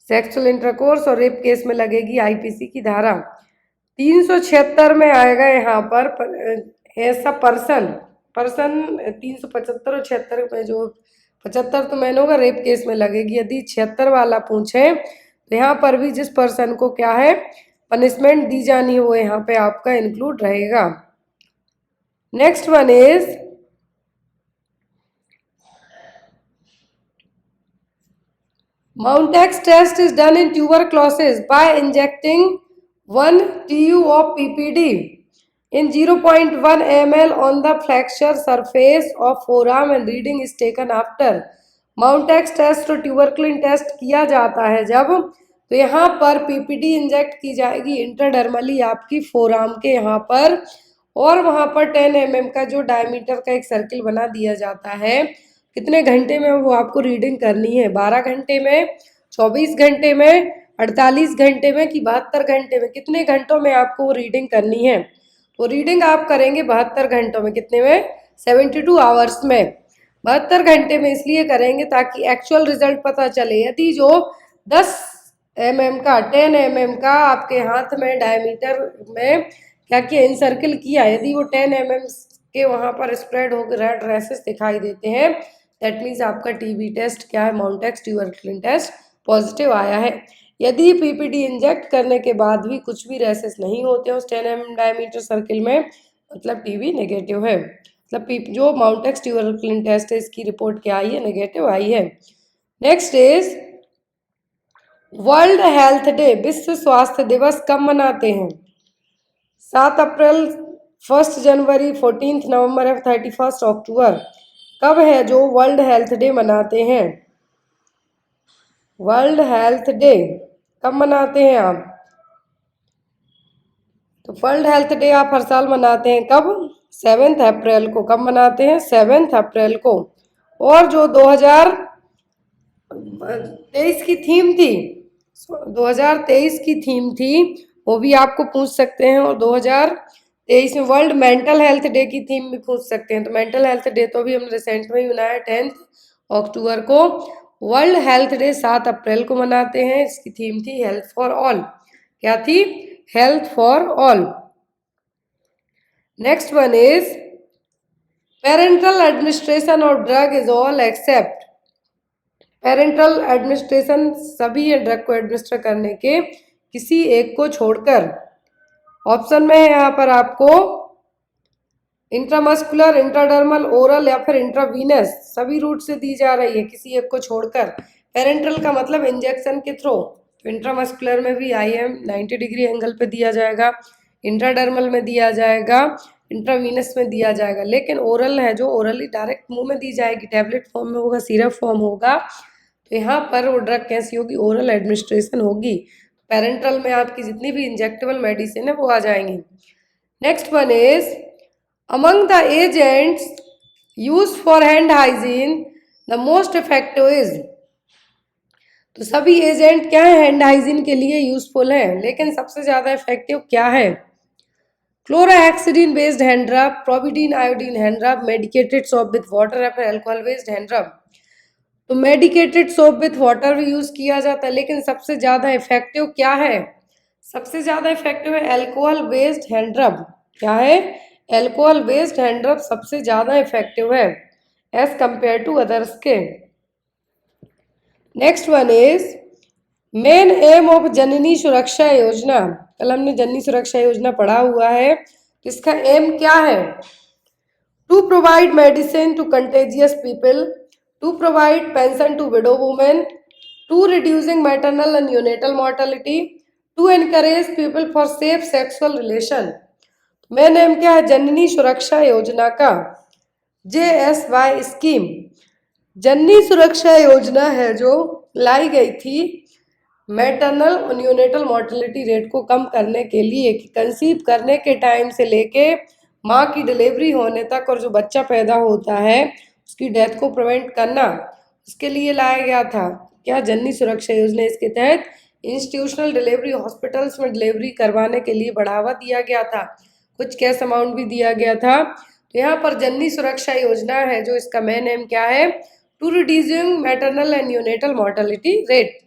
सेक्सुअल इंटरकोर्स और रेप केस में लगेगी आईपीसी की धारा 376 में आएगा यहाँ पर ऐसा पर्सन 375 और 76 में जो 75 तो मैंने होगा रेप केस में लगेगी। यदि 76 वाला पूछे तो यहाँ पर भी जिस पर्सन को क्या है पनिशमेंट दी जानी हो यहाँ पे आपका इंक्लूड रहेगा। Next one is Mountax test is done in tuberculosis by injecting 1 TU of PPD in 0.1 ml on the flexure surface of forearm and reading is taken after. Mountax test और ट्यूबरक्लिन टेस्ट किया जाता है जब तो यहाँ पर पीपीडी इंजेक्ट की जाएगी इंटरडर्मली आपकी फोरआर्म के यहाँ पर और वहाँ पर 10 mm का जो डायमीटर का एक सर्किल बना दिया जाता है। कितने घंटे में वो आपको रीडिंग करनी है 12 घंटे में 24 घंटे में 48 घंटे में कि 72 घंटे में कितने घंटों में आपको वो रीडिंग करनी है। तो रीडिंग आप करेंगे 72 घंटों में कितने में 72 आवर्स में 72 घंटे में इसलिए करेंगे ताकि एक्चुअल रिजल्ट पता चले। यदि जो 10 mm का 10 mm का आपके हाथ में डायमीटर में क्या किया इन सर्किल किया यदि वो 10 mm के वहाँ पर स्प्रेड होकर रेड रैसेस दिखाई देते हैं दैट मीन्स आपका टीबी टेस्ट क्या है माउंटेक्स ट्यूबरक्लिन टेस्ट पॉजिटिव आया है। यदि पीपीडी इंजेक्ट करने के बाद भी कुछ भी रैसेस नहीं होते हैं उस 10 mm डायमीटर सर्किल में मतलब टीबी नेगेटिव है। मतलब जो माउंटेक्स ट्यूबरक्लिन टेस्ट है इसकी रिपोर्ट क्या आई है नेगेटिव आई है। Next is world health day विश्व स्वास्थ्य दिवस कब मनाते हैं 7 अप्रैल 1 जनवरी 14 नवंबर या 31 अक्टूबर कब है जो वर्ल्ड हेल्थ डे मनाते हैं। वर्ल्ड हेल्थ डे कब मनाते हैं आप तो वर्ल्ड हेल्थ डे आप हर साल मनाते हैं कब 7 अप्रैल को। कब मनाते हैं 7 अप्रैल को। और जो 2023 की थीम थी 2023 की थीम थी वो भी आपको पूछ सकते हैं और 2023 में वर्ल्ड मेंटल हेल्थ डे की थीम भी पूछ सकते हैं। तो मेंटल हेल्थ डे तो भी हमने रिसेंट में ही मनाया 10 अक्टूबर को। वर्ल्ड हेल्थ डे 7 अप्रैल को मनाते हैं। इसकी थीम थी हेल्थ फॉर ऑल। क्या थी health for all. Next one is parental administration of drug is all except. Parental administration सभी है ड्रग को एडमिनिस्टर करने के किसी एक को छोड़कर। ऑप्शन में है यहाँ पर आपको इंट्रामस्कुलर इंट्राडर्मल ओरल या फिर इंट्रावीनस सभी रूट से दी जा रही है किसी एक को छोड़कर। पेरेंटल का मतलब इंजेक्शन के थ्रू। तो इंट्रामस्कुलर में भी IM 90 डिग्री एंगल पे दिया जाएगा इंट्राडर्मल में दिया जाएगा इंट्रावीनस में दिया जाएगा। लेकिन ओरल है जो ओरली डायरेक्ट मुंह में दी जाएगी टैबलेट फॉर्म में होगा सिरप फॉर्म होगा। तो यहाँ पर वो ड्रग कैसी होगी ओरल एडमिनिस्ट्रेशन होगी। पेरेंटल में आपकी जितनी भी इंजेक्टेबल मेडिसिन है वो आ जाएंगी। Next one is among the agents use for hand hygiene the most effective is. तो सभी एजेंट क्या है हैंड हाइजीन के लिए यूजफुल है लेकिन सबसे ज्यादा इफेक्टिव क्या है क्लोरोहेक्सिडीन बेस्ड हैंड रब प्रोविडीन आयोडीन हैंड रब मेडिकेटेड सोप विथ वाटर या फिर अल्कोहल बेस्ड हैंड रब। तो मेडिकेटेड सोप विथ वाटर भी यूज किया जाता है लेकिन सबसे ज्यादा इफेक्टिव क्या है सबसे ज्यादा इफेक्टिव है अल्कोहल बेस्ड हैंड रब। क्या है अल्कोहल बेस्ड हैंड रब सबसे ज्यादा इफेक्टिव है एज कंपेयर टू अदर्स के। Next one is main aim of Janani Suraksha Yojana. कल हमने जननी सुरक्षा योजना पढ़ा हुआ है। इसका एम क्या है to provide medicine to contagious people to provide pension to widow women to reducing maternal and neonatal mortality to encourage people for safe sexual relation. Main aim क्या है जननी सुरक्षा योजना का JSY स्कीम। जननी सुरक्षा योजना है जो लाई गई थी मैटरनल और न्यूनेटल मॉर्टेलिटी रेट को कम करने के लिए कि कंसीव करने के टाइम से लेके माँ की डिलीवरी होने तक और जो बच्चा पैदा होता है उसकी डेथ को प्रिवेंट करना उसके लिए लाया गया था क्या जननी सुरक्षा योजना। इसके तहत इंस्टीट्यूशनल डिलीवरी हॉस्पिटल्स में डिलीवरी करवाने के लिए बढ़ावा दिया गया था कुछ कैश अमाउंट भी दिया गया था। तो यहाँ पर जननी सुरक्षा योजना है जो इसका मेन एम क्या है to reducing maternal and neonatal mortality rate.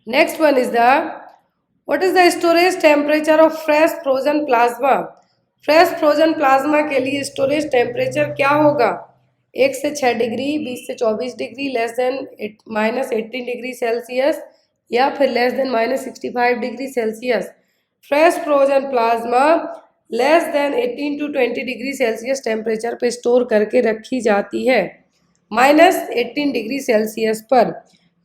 Next one is the what is the storage temperature of fresh frozen plasma. Fresh frozen plasma के लिए स्टोरेज टेम्परेचर क्या होगा? 1 से 6 डिग्री, 20 से 24 degree, less than -18 degree Celsius, या फिर less than -65 degree Celsius. Fresh frozen plasma less than 18 to 20 degree Celsius temperature पे स्टोर करके रखी जाती है। -18 डिग्री सेल्सियस पर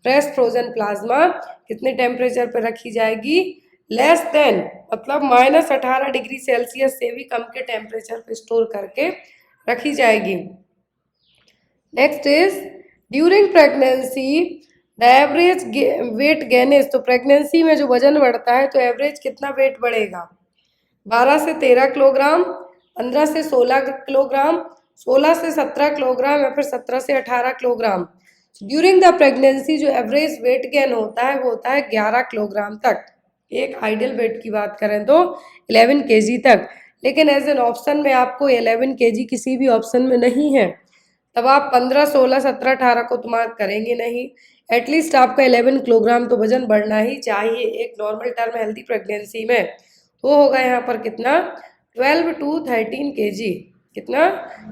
फ्रेश फ्रोजन प्लाज्मा कितने टेम्परेचर पर रखी जाएगी? लेस देन मतलब -18 डिग्री सेल्सियस से भी कम के टेम्परेचर पे स्टोर करके रखी जाएगी। Next is during pregnancy the average weight gain. तो प्रेगनेंसी में जो वजन बढ़ता है तो एवरेज कितना वेट बढ़ेगा? 12 से 13 किलोग्राम, 15 से 16 किलोग्राम, 16 से 17 किलोग्राम, या फिर 17 से 18 किलोग्राम। ड्यूरिंग द प्रेगनेंसी जो एवरेज वेट गेन होता है वो होता है 11 किलोग्राम तक। एक आइडियल वेट की बात करें तो 11 केजी तक, लेकिन एज एन ऑप्शन में आपको 11 केजी किसी भी ऑप्शन में नहीं है, तब आप 15, 16, 17, 18 को तो मार्क करेंगे नहीं। एटलीस्ट आपका 11 किलोग्राम तो वजन बढ़ना ही चाहिए एक नॉर्मल टर्म हेल्दी प्रेगनेंसी में। वो होगा यहाँ पर कितना? 12 to 13 केजी। कितना?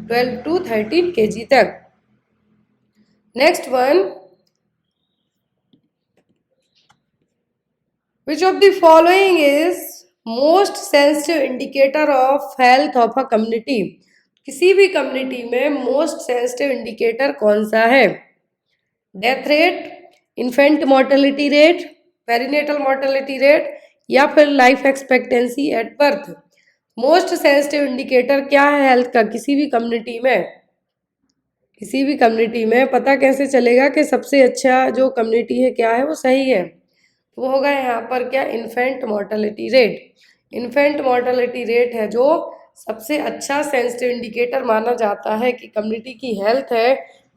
12 to 13 केजी तक। Next one, which of the following is most sensitive indicator of health of a community. किसी भी कम्युनिटी में मोस्ट सेंसिटिव इंडिकेटर कौन सा है? Death rate, infant mortality rate, perinatal mortality rate, या फिर life expectancy at birth. Most sensitive indicator क्या है हेल्थ का किसी भी कम्युनिटी में? किसी भी कम्युनिटी में पता कैसे चलेगा कि सबसे अच्छा जो कम्युनिटी है क्या है वो सही है? वो होगा यहाँ पर क्या? Infant mortality rate. Infant mortality rate है जो सबसे अच्छा सेंसिटिव इंडिकेटर माना जाता है कि कम्युनिटी की हेल्थ है,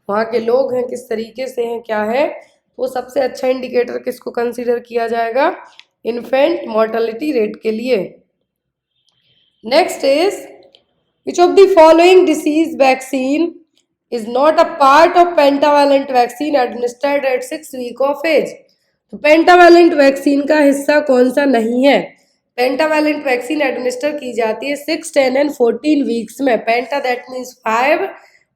वहाँ के लोग हैं किस तरीके से हैं, क्या है, तो सबसे अच्छा इंडिकेटर किसको कंसीडर किया जाएगा? इन्फेंट मोर्टेलिटी रेट के लिए। Next is which of the following disease vaccine is not a part of pentavalent vaccine administered at 6 week of age. तो पेंटावैलेंट वैक्सीन का हिस्सा कौन सा नहीं है? पेंटावैलेंट वैक्सीन एडमिनिस्टर की जाती है 6, 10 एंड 14 वीक्स में। पेंटा दैट मीन्स 5,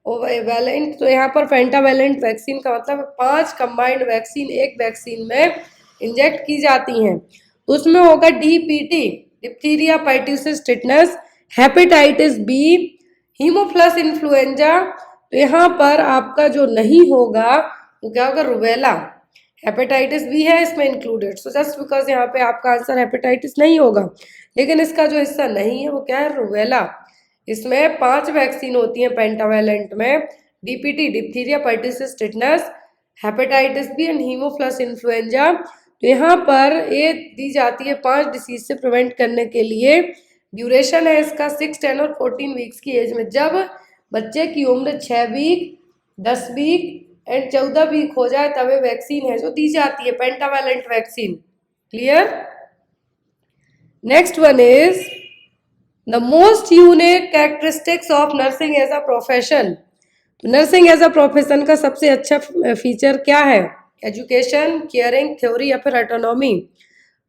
वैलेंट तो यहाँ पर पेंटावैलेंट वैक्सीन का मतलब 5 कंबाइंड वैक्सीन एक वैक्सीन में इंजेक्ट की जाती हैं। उसमें होगा DPT, diphtheria, pertussis, tetanus, hepatitis B, haemophilus influenza. तो यहाँ पर आपका जो नहीं होगा वो क्या होगा? रुबेला। हेपेटाइटिस बी है इसमें इंक्लूडेड, सो जस्ट बिकॉज यहाँ पे आपका आंसर हेपेटाइटिस नहीं होगा, लेकिन इसका जो हिस्सा नहीं है वो क्या है? रुबेला। इसमें 5 वैक्सीन होती हैं पेंटावैलेंट में, DPT, diphtheria, pertussis, tetanus, hepatitis B and haemophilus influenza. तो यहाँ पर ये दी जाती है 5 डिसीज से प्रिवेंट करने के लिए। ड्यूरेशन है इसका 6, 10 और 14 वीक्स की एज में। जब बच्चे की उम्र 6 वीक, 10 वीक एंड 14 वीक हो जाए तब ये वैक्सीन है जो दी जाती है pentavalent vaccine. Clear? Next one is the most unique characteristics of nursing as a profession. तो नर्सिंग एज अ प्रोफेशन का सबसे अच्छा फीचर क्या है? एजुकेशन, केयरिंग, थ्योरी, या फिर ऑटोनॉमी।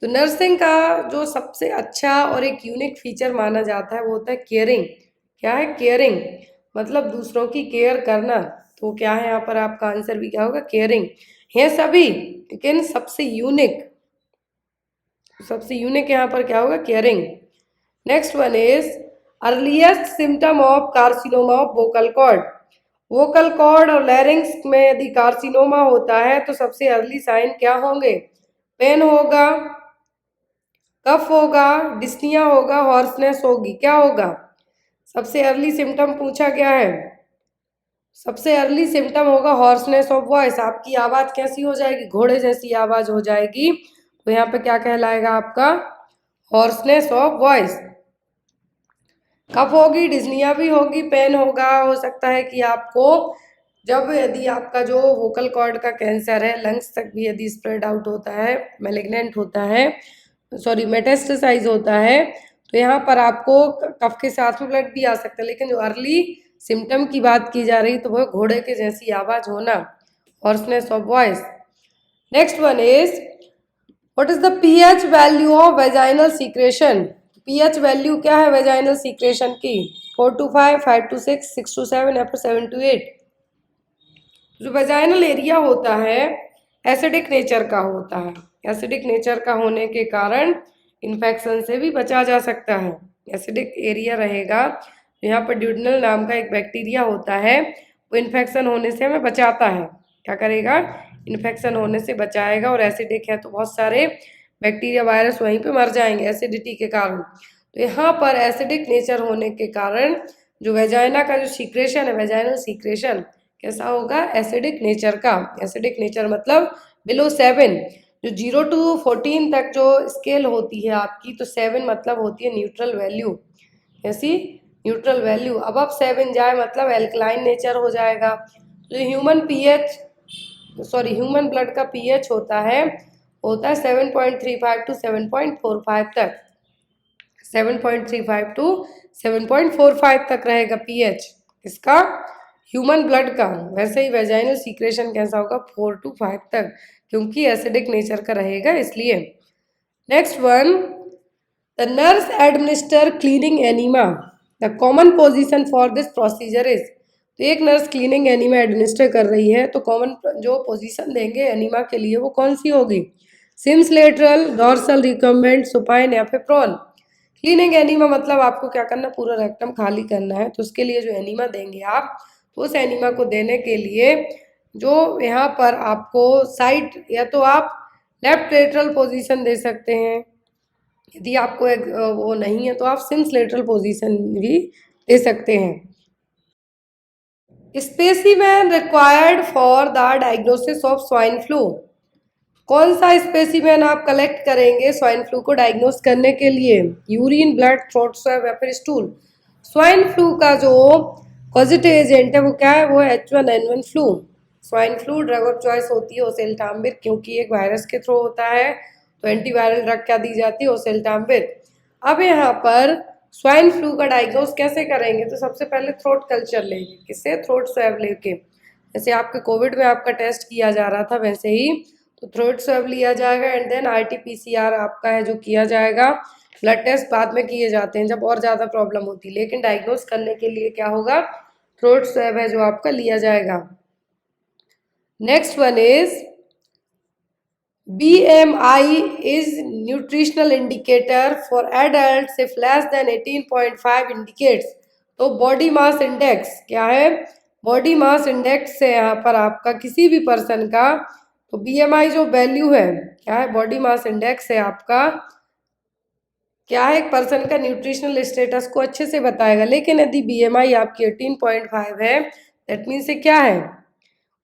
तो नर्सिंग का जो सबसे अच्छा और एक यूनिक फीचर माना जाता है वो होता है केयरिंग। क्या है? केयरिंग, मतलब दूसरों की केयर करना। तो क्या है यहाँ पर आपका आंसर भी क्या होगा? केयरिंग है सभी, लेकिन सबसे यूनिक यहाँ पर क्या होगा? Caring. Next one is earliest symptom of carcinoma of vocal cord. Vocal cord और लैरिंक्स में यदि कार्सिनोमा होता है तो सबसे अर्ली साइन क्या होंगे? पेन होगा, कफ होगा, डिस्निया होगा, हॉर्सनेस होगी। क्या होगा? सबसे अर्ली सिम्टम पूछा गया है, सबसे अर्ली सिम्टम होगा हॉर्सनेस ऑफ वॉइस। आपकी आवाज़ कैसी हो जाएगी? घोड़े जैसी आवाज़ हो जाएगी। तो यहाँ पे क्या कहलाएगा आपका? Hoarseness of voice. कफ होगी, डिस्निया भी होगी, पेन होगा। हो सकता है कि आपको जब यदि आपका जो वोकल कॉर्ड का कैंसर है लंग्स तक भी यदि स्प्रेड आउट होता है, मैलिग्नेंट होता है, सॉरी मेटास्टेसाइज होता है, तो यहाँ पर आपको कफ के साथ में ब्लड भी आ सकता है। लेकिन जो अर्ली सिम्टम की बात की जा रही तो वो घोड़े के जैसी आवाज़ होना, hoarseness of voice. Next one is what is the pH value of vaginal secretion? PH value क्या है वेजाइनल सीक्रेशन की? 4 to 5, 5 to 6, 6 to 7 या फिर 7 to 8? जो वेजाइनल एरिया होता है एसिडिक नेचर का होता है। एसिडिक नेचर का होने के कारण इन्फेक्शन से भी बचा जा सकता है। एसिडिक एरिया रहेगा, यहाँ पर ड्यूडेनल नाम का एक बैक्टीरिया होता है, वो इन्फेक्शन होने से हमें बचाता है। क्या करेगा? इन्फेक्शन होने से बचाएगा। और एसिडिक है तो बहुत सारे बैक्टीरिया वायरस वहीं पे मर जाएंगे एसिडिटी के कारण। तो यहाँ पर एसिडिक नेचर होने के कारण जो वेजाइना का जो सीक्रेशन है, वेजाइनल सीक्रेशन कैसा होगा? एसिडिक नेचर का। एसिडिक नेचर मतलब बिलो 7। जो 0 to 14 तक जो स्केल होती है आपकी, तो 7 मतलब होती है न्यूट्रल वैल्यू। ऐसी न्यूट्रल वैल्यू अब 7 जाए मतलब एल्कलाइन नेचर हो जाएगा। जो ह्यूमन ब्लड का पीएच होता है 7.35 to 7.45 तक। 7.35 to 7.45 तक रहेगा पीएच इसका, ह्यूमन ब्लड का। वैसे ही वेजाइनल सीक्रेशन कैसा होगा? 4 to 5 तक, क्योंकि एसिडिक नेचर का रहेगा इसलिए। Next one, the nurse administer cleaning enema, the common position for this procedure is. तो एक नर्स क्लीनिंग एनीमा एडमिनिस्टर कर रही है तो कॉमन जो पोजीशन देंगे एनीमा के लिए वो कौन सी होगी? Sims lateral, dorsal, recumbent, supine या फिर प्रॉन? क्लीनिंग एनीमा मतलब आपको क्या करना? पूरा रेक्टम खाली करना है। तो उसके लिए जो एनीमा देंगे आप, तो उस एनीमा को देने के लिए जो यहाँ पर आपको साइड, या तो आप लेफ्ट लेटरल पोजीशन दे सकते हैं, यदि आपको एक वो नहीं है तो आप सिम्स लेटरल पोजीशन भी दे सकते हैं। Specimen required for the diagnosis of swine flu, कौन सा स्पेसिमेन आप कलेक्ट करेंगे स्वाइन फ्लू को डायग्नोस करने के लिए? यूरिन, ब्लड, थ्रोट स्वैब या फिर स्टूल? स्वाइन फ्लू का जो पॉजिटिव एजेंट है वो क्या है? वो H1N1 flu. Swine flu drug of choice होती है ओसेल्टामिविर, क्योंकि एक वायरस के थ्रू होता है तो एंटीवायरल ड्रग क्या दी जाती है? ओसेल्टामिविर। अब यहाँ पर स्वाइन फ्लू का डायग्नोस कैसे करेंगे? तो सबसे पहले थ्रोट कल्चर लेंगे। किससे? थ्रोट स्वैब लेके। जैसे आपके कोविड में आपका टेस्ट किया जा रहा था वैसे ही तो थ्रोट स्वैब लिया जाएगा एंड देन RT-PCR आपका है जो किया जाएगा। ब्लड टेस्ट बाद में किए जाते हैं जब और ज़्यादा प्रॉब्लम होती है, लेकिन डायग्नोस करने के लिए क्या होगा? थ्रोट स्वैब है जो आपका लिया जाएगा। Next one is BMI is nutritional indicator for adult if less than 18.5 indicates. तो बॉडी मास इंडेक्स क्या है? बॉडी मास इंडेक्स से यहाँ पर आपका किसी भी पर्सन का, तो BMI जो वैल्यू है क्या है? बॉडी मास इंडेक्स है आपका, क्या है? एक पर्सन का न्यूट्रिशनल स्टेटस को अच्छे से बताएगा। लेकिन यदि BMI आपकी 18.5 है, दैट मीन से क्या है?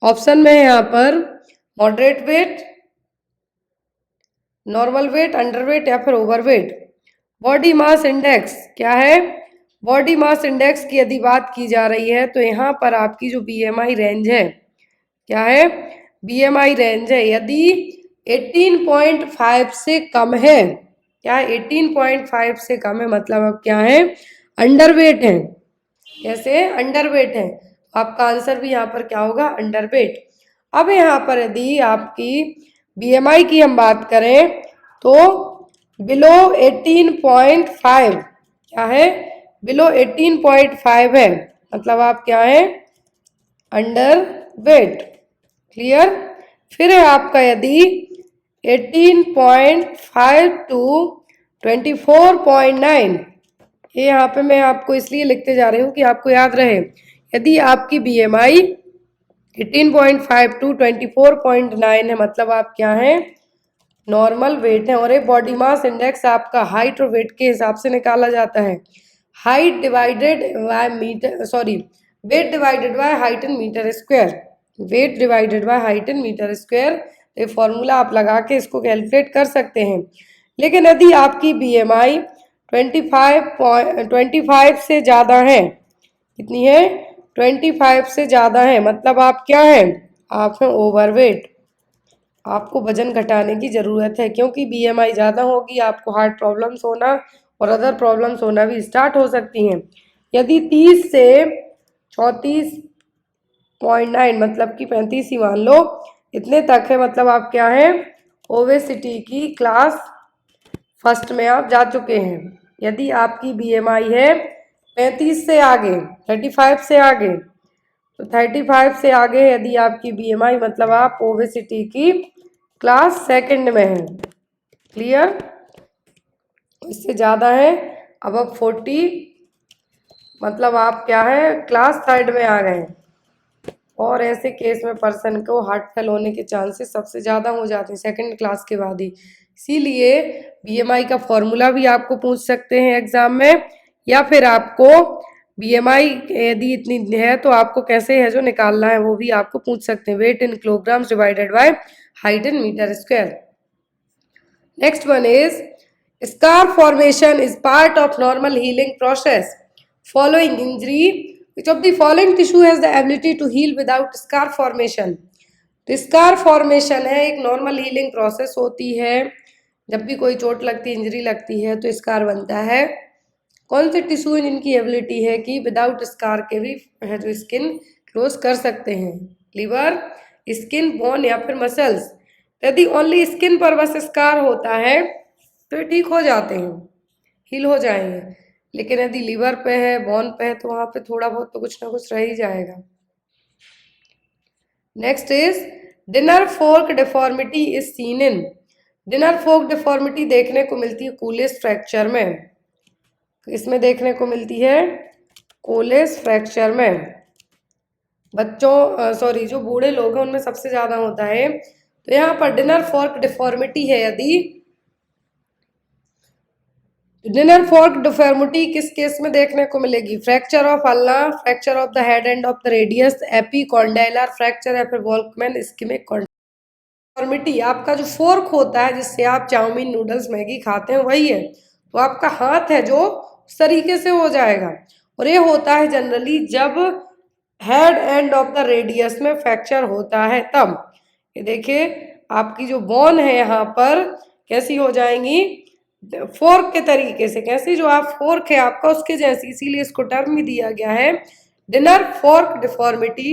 ऑप्शन में है यहाँ पर moderate weight, normal weight, underweight या फिर ओवरवेट। बॉडी मास इंडेक्स क्या है? बॉडी मास इंडेक्स की यदि बात की जा रही है तो यहाँ पर आपकी जो BMI रेंज है क्या है? BMI रेंज है यदि 18.5 से कम है, क्या है? 18.5 से कम है मतलब अब क्या है? अंडरवेट है। कैसे? अंडरवेट है। आपका आंसर भी यहाँ पर क्या होगा? अंडरवेट। अब यहाँ पर यदि आपकी BMI की हम बात करें तो बिलो 18.5 क्या है? बिलो 18.5 है मतलब आप क्या है? अंडरवेट। क्लियर? फिर है आपका यदि 18.5 टू 24.9, ये यहाँ पे मैं आपको इसलिए लिखते जा रही हूँ कि आपको याद रहे। यदि आपकी BMI 18.5 टू 24.9 है मतलब आप क्या है? नॉर्मल वेट है। और एक बॉडी मास इंडेक्स आपका हाइट और वेट के हिसाब से निकाला जाता है। Height divided by meter, sorry, weight divided by height in meter square. Weight divided by height in meter square, ये फॉर्मूला आप लगा के इसको कैलकुलेट कर सकते हैं। लेकिन यदि आपकी BMI 25 से ज़्यादा है, कितनी है? 25 से ज़्यादा है मतलब आप क्या है? आप हैं ओवरवेट। आपको वजन घटाने की ज़रूरत है, क्योंकि BMI ज़्यादा होगी आपको हार्ट प्रॉब्लम्स होना और अदर प्रॉब्लम्स होना भी स्टार्ट हो सकती हैं। यदि 30 से 34.9 मतलब कि 35 ही मान लो, इतने तक है मतलब आप क्या है? ओबेसिटी की क्लास फर्स्ट में आप जा चुके हैं। यदि आपकी बीएमआई है 35 से आगे, 35 से आगे, तो 35 से आगे यदि आपकी बीएमआई मतलब आप ओबेसिटी की क्लास सेकंड में हैं। क्लियर? इससे ज़्यादा है अब 40 मतलब आप क्या है क्लास थर्ड में आ गए। और ऐसे केस में पर्सन को हार्ट फेल होने के चांसेस सबसे ज़्यादा हो जाते हैं सेकंड क्लास के बाद ही। इसीलिए बीएमआई का फॉर्मूला भी आपको पूछ सकते हैं एग्जाम में, या फिर आपको बीएमआई यदि इतनी है तो आपको कैसे है जो निकालना है वो भी आपको पूछ सकते हैं। Weight in kilograms divided by height in meter square. Next one is scar formation is part of normal healing process following injury which of the following tissue has the ability to heal without scar formation? तो स्कार फॉर्मेशन है एक नॉर्मल हीलिंग प्रोसेस होती है। जब भी कोई चोट लगती है, इंजरी लगती है तो स्कार बनता है। कौन से टिश्यू जिनकी एबिलिटी है कि विदाउट स्कार के भी है जो स्किन क्लोज कर सकते हैं? लिवर, स्किन, बोन या फिर मसल्स। यदि ओनली स्किन पर बस स्कार होता है तो ये ठीक हो जाते हैं, हील हो जाएंगे। लेकिन यदि लिवर पे है, बोन पे है, तो वहाँ पे थोड़ा बहुत तो कुछ ना कुछ रह ही जाएगा। Next is dinner fork deformity is seen in. Dinner fork deformity देखने को मिलती है कोलेस फ्रैक्चर में। इसमें देखने को मिलती है कोलेस फ्रैक्चर में। बच्चों सॉरी जो बूढ़े लोग हैं उनमें सबसे ज़्यादा होता है। तो यहाँ पर डिनर फोर्क डिफॉर्मिटी है यदि डिनर फोर्क डिफॉर्मिटी किस केस में देखने को मिलेगी? Fracture of ulna, fracture of the head end of the radius, epicondylar fracture या फिर वॉल्कमैन इस्कीमिक डिफॉर्मिटी। आपका जो फोर्क होता है जिससे आप चाउमीन, नूडल्स, मैगी खाते हैं वही है। तो आपका हाथ है जो उस तरीके से हो जाएगा। और ये होता है जनरली जब head end of the radius में फ्रैक्चर होता है तब। ये देखिए आपकी जो बोन है यहाँ पर कैसी हो जाएंगी? फोर्क के तरीके से। कैसी? जो आप फोर्क है आपका उसके जैसी, इसीलिए इसको टर्म भी दिया गया है डिनर फोर्क डिफॉर्मिटी।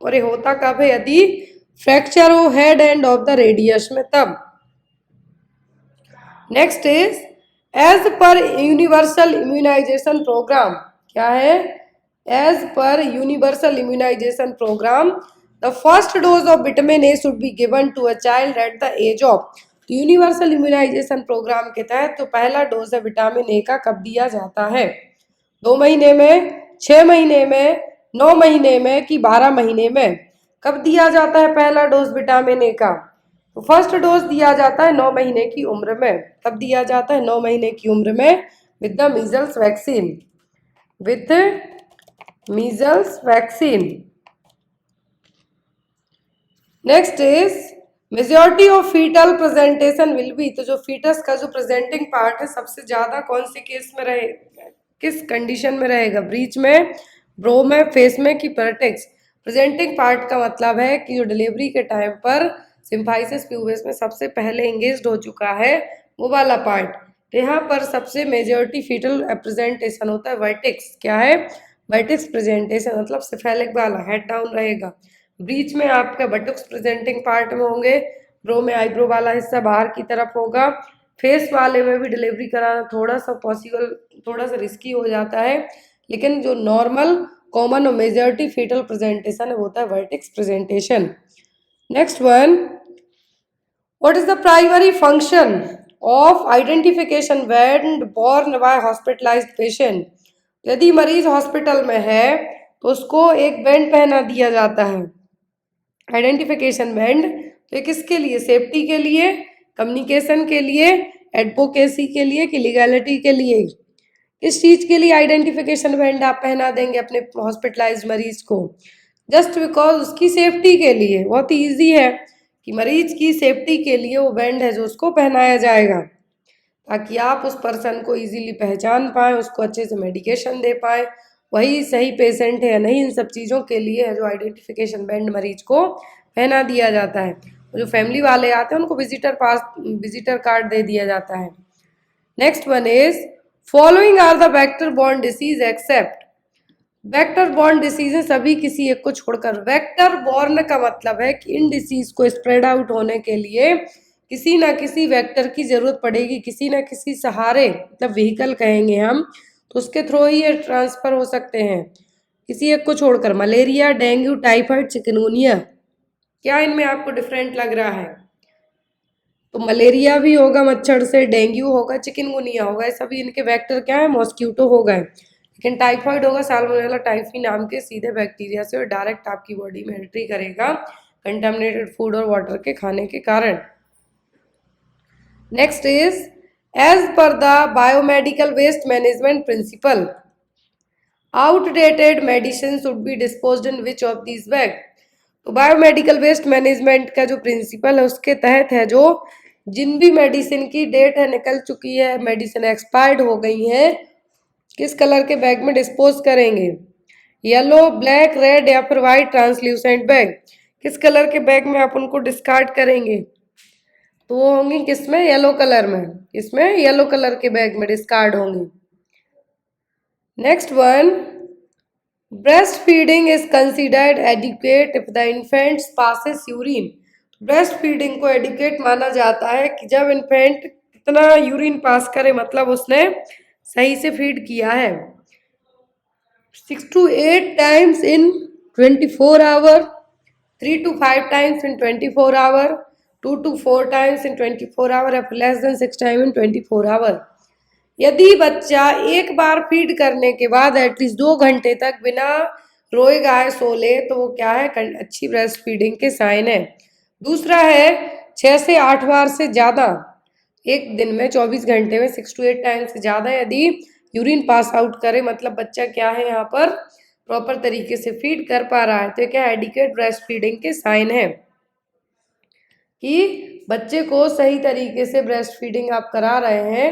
और ये होता कब है? यदि फ्रैक्चर हो head end of the radius में तब। Next is as per universal immunization programme. क्या है? As per universal immunization programme the first dose of vitamin A should be given to a child at the age of. Universal immunization programme के तहत तो पहला डोज है विटामिन ए का कब दिया जाता है? 2 महीने में, 6 महीने में, 9 महीने में कि 12 महीने में? कब दिया जाता है पहला डोज विटामिन ए का? तो फर्स्ट डोज दिया जाता है 9 महीने की उम्र में। कब दिया जाता है? 9 महीने की उम्र में with the measles vaccine. With measles vaccine. Next is majority of fetal presentation will be. तो जो फीटस का जो प्रेजेंटिंग पार्ट है सबसे ज्यादा कौन से केस में रहेगा, किस कंडीशन में रहेगा? ब्रीच में, ब्रो में, फेस में कि परटेक्स? प्रेजेंटिंग पार्ट का मतलब है कि जो डिलीवरी के टाइम पर सिम्फाइसिस प्यूबिस में सबसे पहले एंगेज्ड हो चुका है वो वाला पार्ट। तो यहाँ पर सबसे मेजॉरिटी फीटल प्रेजेंटेशन होता है वर्टेक्स। क्या है? वर्टेक्स प्रेजेंटेशन मतलब सिफेलिक वाला, हेड डाउन रहेगा। ब्रीच में आपका बटुक्स प्रेजेंटिंग पार्ट में होंगे, ब्रो में आईब्रो वाला हिस्सा बाहर की तरफ होगा। फेस वाले में भी डिलीवरी कराना थोड़ा सा पॉसिबल, थोड़ा सा रिस्की हो जाता है, लेकिन जो नॉर्मल कॉमन और मेजॉरिटी फीटल प्रेजेंटेशन है वो होता है vertex presentation. Next one, what is the primary function of identification when born by hospitalized patient? यदि मरीज हॉस्पिटल में है तो उसको एक बैंड पहना दिया जाता है, आइडेंटिफिकेशन बैंड। तो ये किसके लिए? सेफ्टी के लिए, कम्युनिकेशन के लिए, एडवोकेसी के लिए कि लीगैलिटी के लिए? किस चीज़ के लिए आइडेंटिफिकेशन बैंड आप पहना देंगे अपने हॉस्पिटलाइज्ड मरीज को? जस्ट बिकॉज उसकी सेफ्टी के लिए। बहुत ईजी है कि मरीज की सेफ्टी के लिए वो बैंड है जो उसको पहनाया जाएगा, ताकि आप उस पर्सन को इजीली पहचान पाएँ, उसको अच्छे से मेडिकेशन दे पाएँ, वही सही पेशेंट है या नहीं। इन सब चीज़ों के लिए है जो आइडेंटिफिकेशन बैंड मरीज को पहना दिया जाता है। जो फैमिली वाले आते हैं उनको विजिटर कार्ड दे दिया जाता है। Next one is following are the vector borne disease except. Vector borne disease है सभी किसी एक को छोड़कर। वेक्टर बॉर्न का मतलब है कि इन डिसीज को स्प्रेड आउट होने के लिए किसी ना किसी वेक्टर की जरूरत पड़ेगी, किसी ना किसी सहारे, मतलब व्हीकल कहेंगे हम, तो उसके थ्रू ही ये ट्रांसफर हो सकते हैं, किसी एक को छोड़कर। मलेरिया, डेंगू, टाइफाइड, चिकनगुनिया, क्या इनमें आपको डिफरेंट लग रहा है? तो मलेरिया भी होगा मच्छर से, डेंगू होगा, चिकनगुनिया होगा, ये सभी इनके वेक्टर क्या है? मॉस्किटो हो गए। लेकिन टाइफाइड होगा साल्मोनेला टाइफी नाम के सीधे बैक्टीरिया से, और डायरेक्ट आपकी बॉडी में एंट्री करेगा कंटामिनेटेड फूड और वाटर के खाने के कारण। Next is, as per the biomedical waste management principle, outdated medicine should be disposed in which of these bag. तो बायोमेडिकल वेस्ट मैनेजमेंट का जो प्रिंसिपल है उसके तहत है, जो जिन भी मेडिसिन की डेट है निकल चुकी है, मेडिसिन एक्सपायर्ड हो गई है, किस कलर के बैग में डिस्पोज करेंगे? येलो, ब्लैक, रेड या फिर वाइट ट्रांसल्यूसेंट बैग, किस कलर के बैग में आप उनको डिस्कार्ड करेंगे? तो वो होंगी किसमें? येलो कलर में, इसमें येलो कलर के बैग में डिस्कार्ड होंगी। Next one, breast feeding is considered adequate if the infant passes urine. Breast feeding को एडिक्वेट माना जाता है कि जब इन्फेंट कितना यूरिन पास करे, मतलब उसने सही से फीड किया है। 6 to 8 times in 24 hour, 3 to 5 times in 24 hour, 2 to 4 times in 24 hour, or less than 6 times in 24 hour। यदि बच्चा एक बार फीड करने के बाद एटलीस्ट 2 घंटे तक बिना रोए गाए सो ले, तो वो क्या है? अच्छी ब्रेस्ट फीडिंग के साइन है। दूसरा है 6 से 8 बार से ज़्यादा एक दिन में 24 घंटे में 6 to 8 टाइम से ज़्यादा यदि यूरिन पास आउट करे, मतलब बच्चा क्या है यहाँ पर प्रॉपर तरीके से फीड कर पा रहा है, तो क्या एडिक्वेट ब्रेस्ट फीडिंग के साइन है कि बच्चे को सही तरीके से ब्रेस्ट फीडिंग आप करा रहे हैं,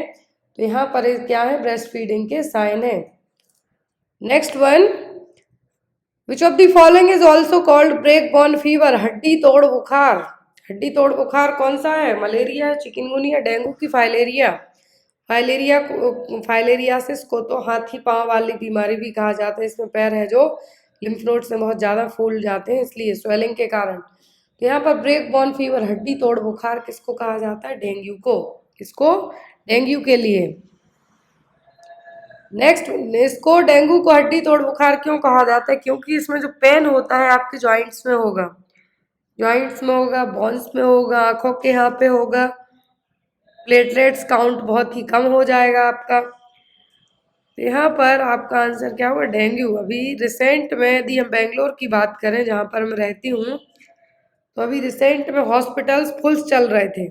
तो यहाँ पर क्या है? ब्रेस्ट फीडिंग के साइन है। Next one, which of the following is also called break bone fever, हड्डी तोड़ बुखार। हड्डी तोड़ बुखार कौन सा है? मलेरिया, चिकनगुनिया, डेंगू की फाइलेरिया। फाइलेरियासिस को तो हाथी पांव वाली बीमारी भी कहा जाता है। इसमें पैर है जो लिम्फ नोड्स में बहुत ज़्यादा फूल जाते हैं, इसलिए स्वेलिंग के कारण। तो यहाँ पर ब्रेक बोन फीवर, हड्डी तोड़ बुखार किसको कहा जाता है? डेंगू को। किसको? डेंगू के लिए। नेक्स्ट, इसको डेंगू को हड्डी तोड़ बुखार क्यों कहा जाता है? क्योंकि इसमें जो पेन होता है आपके जॉइंट्स में होगा, जॉइंट्स में होगा, बोन्स में होगा, आंखों के यहाँ पे होगा, प्लेटलेट्स काउंट बहुत ही कम हो जाएगा आपका। तो यहाँ पर आपका आंसर क्या होगा? डेंगू। अभी रिसेंट में यदि हम बेंगलोर की बात करें जहाँ पर मैं रहती हूँ, तो अभी रिसेंट में हॉस्पिटल्स फुल चल रहे थे,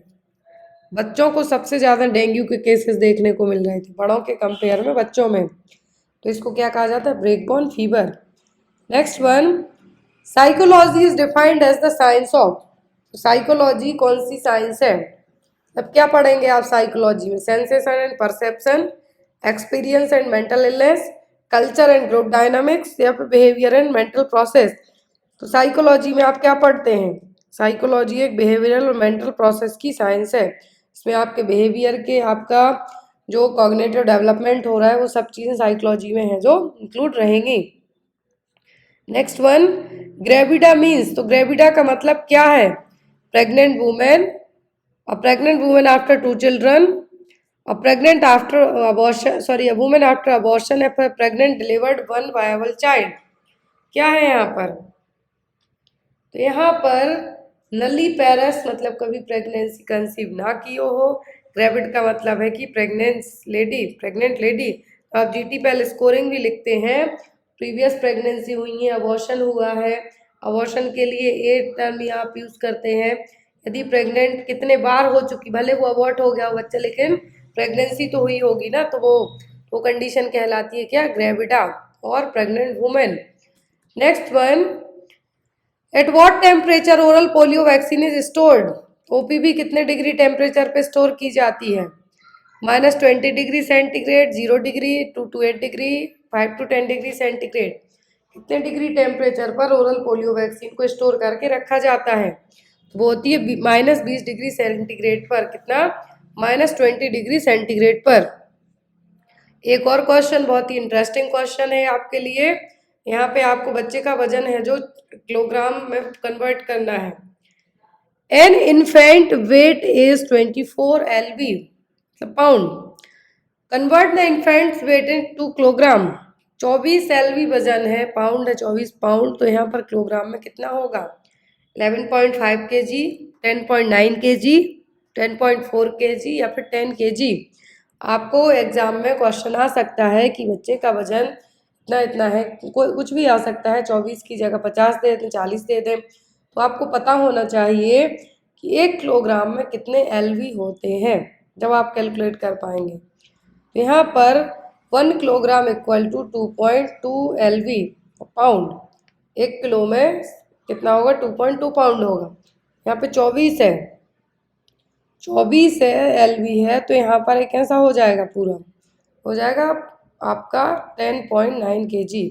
बच्चों को सबसे ज़्यादा डेंगू के केसेस देखने को मिल रहे थे बड़ों के कंपेयर में बच्चों में। तो इसको क्या कहा जाता है? Break bone fever. Next one, psychology is defined as the science of. Psychology कौन सी साइंस है? अब क्या पढ़ेंगे आप साइकोलॉजी में? Sensation and perception, experience and mental illness, culture and group dynamics, या फिर बिहेवियर एंड मेंटल प्रोसेस। तो साइकोलॉजी में आप क्या पढ़ते हैं? साइकोलॉजी एक बिहेवियरल और मेंटल प्रोसेस की साइंस है। इसमें आपके बिहेवियर के, आपका जो कॉग्निटिव डेवलपमेंट हो रहा है, वो सब चीज़ें साइकोलॉजी में हैं जो इंक्लूड रहेंगी। Next one, gravida means. तो ग्रेविडा का मतलब क्या है? Pregnant women, a pregnant women after 2 children, a pregnant after abortion, sorry, a women after abortion, या फिर प्रेग्नेंट डिलीवर्ड 1 वायबल चाइल्ड। क्या है यहाँ पर? तो यहाँ पर नली पैरस, मतलब कभी प्रेगनेंसी कंसीव ना की हो। ग्रेविड का मतलब है कि प्रेग्नेंट लेडी। आप GTPL स्कोरिंग भी लिखते हैं, प्रीवियस प्रेगनेंसी हुई है, अबॉर्शन हुआ है, अबॉर्शन के लिए 8 टर्म यहाँ आप यूज़ करते हैं। यदि प्रेग्नेंट कितने बार हो चुकी, भले वो अबॉर्ट हो गया हो बच्चा, लेकिन प्रेगनेंसी तो हुई होगी ना, तो वो कंडीशन कहलाती है क्या? ग्रेविडा और pregnant women. Next one, at what temperature oral polio vaccine is stored. OPV कितने डिग्री टेम्परेचर पे स्टोर की जाती है? -20 degree centigrade, 0 degree, 2 to 8 degree, 5 to 10 degree centigrade. कितने डिग्री टेम्परेचर पर ओरल पोलियो वैक्सीन को स्टोर करके रखा जाता है? तो वो होती है -20 डिग्री सेंटीग्रेड पर। कितना? -20 डिग्री सेंटीग्रेड पर। एक और क्वेश्चन बहुत ही इंटरेस्टिंग क्वेश्चन है आपके लिए। यहाँ पे आपको बच्चे का वजन है जो किलोग्राम में कन्वर्ट करना है। An infant weight is 24 LB pound, convert the infant's weight into kilogram. 24 LB वजन है, पाउंड है 24 पाउंड, तो यहाँ पर किलोग्राम में कितना होगा? 11.5 kg, 10.9 kg, 10.4 kg या फिर 10 kg। आपको एग्जाम में क्वेश्चन आ सकता है कि बच्चे का वजन इतना इतना है, कोई कुछ भी आ सकता है, 24 की जगह 50 दे दें, 40 दे दें, तो आपको पता होना चाहिए कि 1 किलोग्राम में कितने LB होते हैं, जब आप कैलकुलेट कर पाएंगे। तो यहाँ पर 1 kilogram equal to 2.2 LB pound, 1 kilo में कितना होगा? 2.2 पाउंड होगा। यहाँ पे 24 है, 24 है LB है, तो यहाँ पर एक कैसा हो जाएगा? पूरा हो जाएगा आपका 10.9 kg।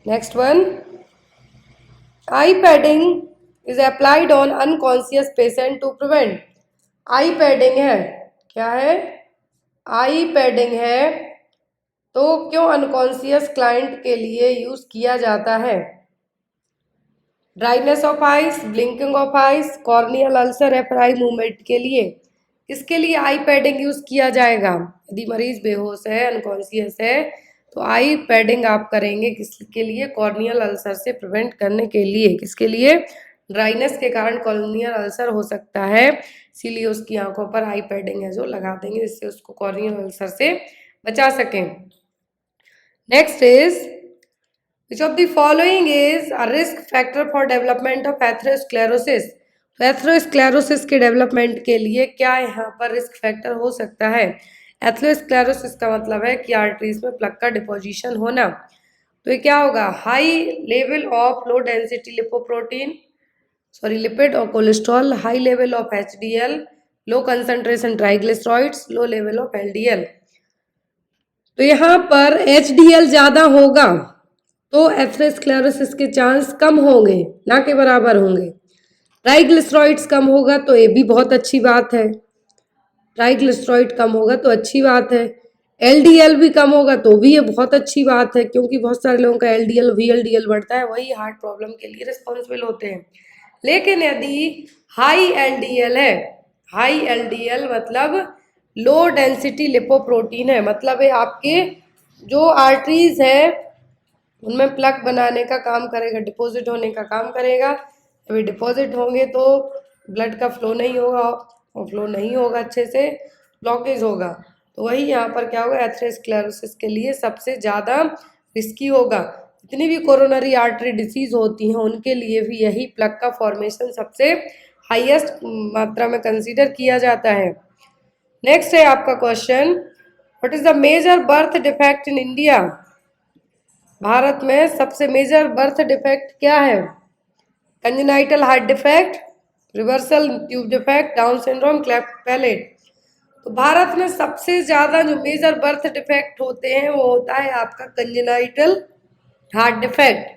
Next one, eye padding is applied on unconscious patient to prevent. Eye padding है, क्या है? आई पैडिंग है, तो क्यों अनकॉन्शियस क्लाइंट के लिए यूज किया जाता है? Dryness of ice, blinking of ice, corneal ulcer या फिर आई मूवमेंट के लिए? किसके लिए आई पैडिंग यूज किया जाएगा? यदि मरीज बेहोश है, अनकॉन्शियस है, तो आई पैडिंग आप करेंगे किसके लिए? कॉर्नियल अल्सर से प्रिवेंट करने के लिए। किसके लिए? ड्राइनेस के कारण कॉर्नियल अल्सर हो सकता है, इसीलिए उसकी आंखों पर आई पैडिंग है जो लगा देंगे, जिससे उसको कॉर्नियल अल्सर से बचा सकें। Next is, which of the following is a risk factor for development of atherosclerosis? तो एथेरोस्क्लेरोसिस के डेवलपमेंट के लिए क्या यहाँ पर रिस्क फैक्टर हो सकता है? एथेरोस्क्लेरोसिस का मतलब है कि आर्टरीज में प्लग का डिपोजिशन होना। तो ये क्या होगा? High level of low density lipoprotein, sorry lipid और cholesterol, high level of HDL, low concentration triglycerides, low level of LDL। तो यहाँ पर HDL ज़्यादा होगा तो एथेरोस्क्लेरोसिस के चांस कम होंगे, ना के बराबर होंगे। ट्राइग्लिसराइड्स कम होगा तो ये भी बहुत अच्छी बात है, ट्राइग्लिसराइड कम होगा तो अच्छी बात है। LDL भी कम होगा तो भी ये बहुत अच्छी बात है, क्योंकि बहुत सारे लोगों का LDL VLDL बढ़ता है, वही हार्ट प्रॉब्लम के लिए रिस्पॉन्सिबल होते हैं। लेकिन यदि हाई LDL है, हाई LDL मतलब लो डेंसिटी लिपोप्रोटीन है, मतलब है आपके जो आर्टरीज है उनमें प्लग बनाने का काम करेगा, डिपॉजिट होने का काम करेगा। अभी डिपॉजिट होंगे तो ब्लड का फ्लो नहीं होगा, और फ्लो नहीं होगा अच्छे से, ब्लॉकेज होगा। तो वही यहाँ पर क्या होगा? एथेरोस्क्लेरोसिस के लिए सबसे ज़्यादा रिस्की होगा। जितनी भी कोरोनरी आर्टरी डिसीज होती हैं उनके लिए भी यही प्लग का फॉर्मेशन सबसे हाईएस्ट मात्रा में कंसीडर किया जाता है। नेक्स्ट है आपका question, what is the major birth defect in India? Bharat में सबसे मेजर बर्थ डिफेक्ट क्या है? Congenital heart defect, reversal tube defect, Down syndrome, cleft palate. तो भारत में सबसे ज़्यादा जो मेजर बर्थ डिफेक्ट होते हैं वो होता है आपका congenital heart defect,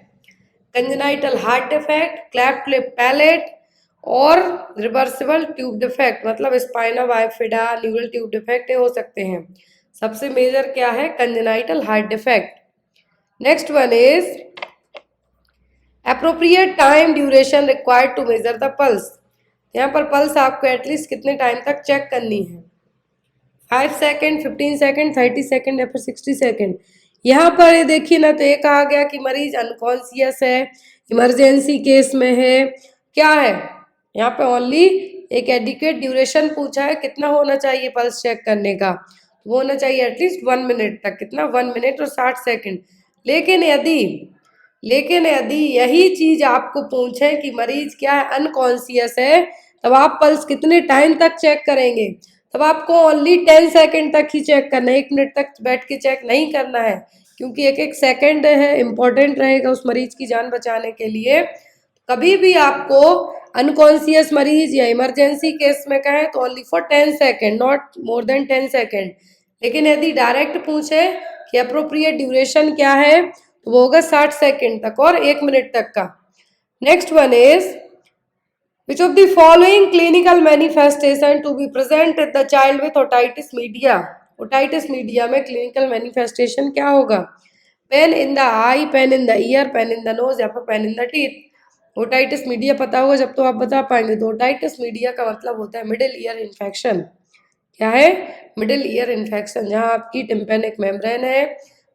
congenital heart defect, cleft lip palate और रिवर्सिबल ट्यूब डिफेक्ट, मतलब spina bifida, neural tube defect हो सकते हैं। सबसे मेजर क्या है? Congenital heart defect. Next one is appropriate time duration required to measure the pulse। यहाँ पर पल्स आपको एटलीस्ट कितने टाइम तक चेक करनी है? 5 सेकेंड, 15 सेकेंड, 30 सेकेंड या फिर 60 सेकेंड। यहाँ पर ये देखिए ना, तो ये कहा गया कि मरीज अनकॉन्शियस है, इमरजेंसी केस में है, क्या है? यहाँ पे ओनली एक एडिक्वेट ड्यूरेशन पूछा है, कितना होना चाहिए पल्स चेक करने का? वो होना चाहिए एटलीस्ट 1 मिनट तक। कितना? 1 मिनट और 60 सेकेंड। लेकिन यदि यही चीज आपको पूछे कि मरीज क्या है? अनकॉन्शियस है, तब आप पल्स कितने टाइम तक चेक करेंगे? तब आपको ओनली 10 सेकेंड तक ही चेक करना है, 1 मिनट तक बैठ के चेक नहीं करना है, क्योंकि एक एक सेकेंड है इम्पोर्टेंट रहेगा उस मरीज की जान बचाने के लिए। कभी भी आपको अनकॉन्शियस मरीज या इमरजेंसी केस में कहें तो only for 10 second, not more than 10 second. लेकिन यदि डायरेक्ट पूछे कि अप्रोप्रिएट ड्यूरेशन क्या है, तो वो होगा 60 सेकेंड तक और 1 मिनट तक का। Next one is, which of the following clinical manifestation to be present the child with otitis media? Otitis media में क्लिनिकल मैनिफेस्टेशन क्या होगा? Pain in the eye, pain in the ear, pain in the nose या फिर pain in the teeth. Otitis media पता होगा जब तो आप बता पाएंगे। तो ओटाइटिस मीडिया का मतलब होता है मिडिल ईयर इन्फेक्शन। क्या है? मिडिल ईयर इन्फेक्शन, जहाँ आपकी टिम्पेनिक मेम्ब्रेन है,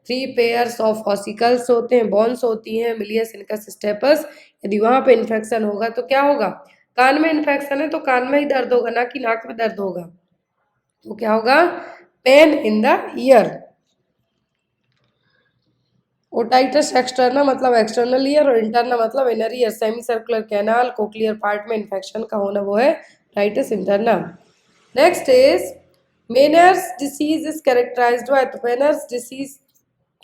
3 पेयर्स ऑफ ऑसिकल्स होते हैं, बॉन्स होती हैं, मिलियस इनकस स्टेपस। यदि वहाँ पे इन्फेक्शन होगा तो क्या होगा? कान में इन्फेक्शन है तो कान में ही दर्द होगा, ना कि नाक में दर्द होगा। तो क्या होगा? Pain in the ear. Otitis external मतलब एक्सटर्नल ईयर, और इंटरनल मतलब inner ear. Semi circular canal cochlear part में इन्फेक्शन का होना वो है टाइटिस internal. Next is Meniere's disease is characterised by. तो मेनर्स डिसीज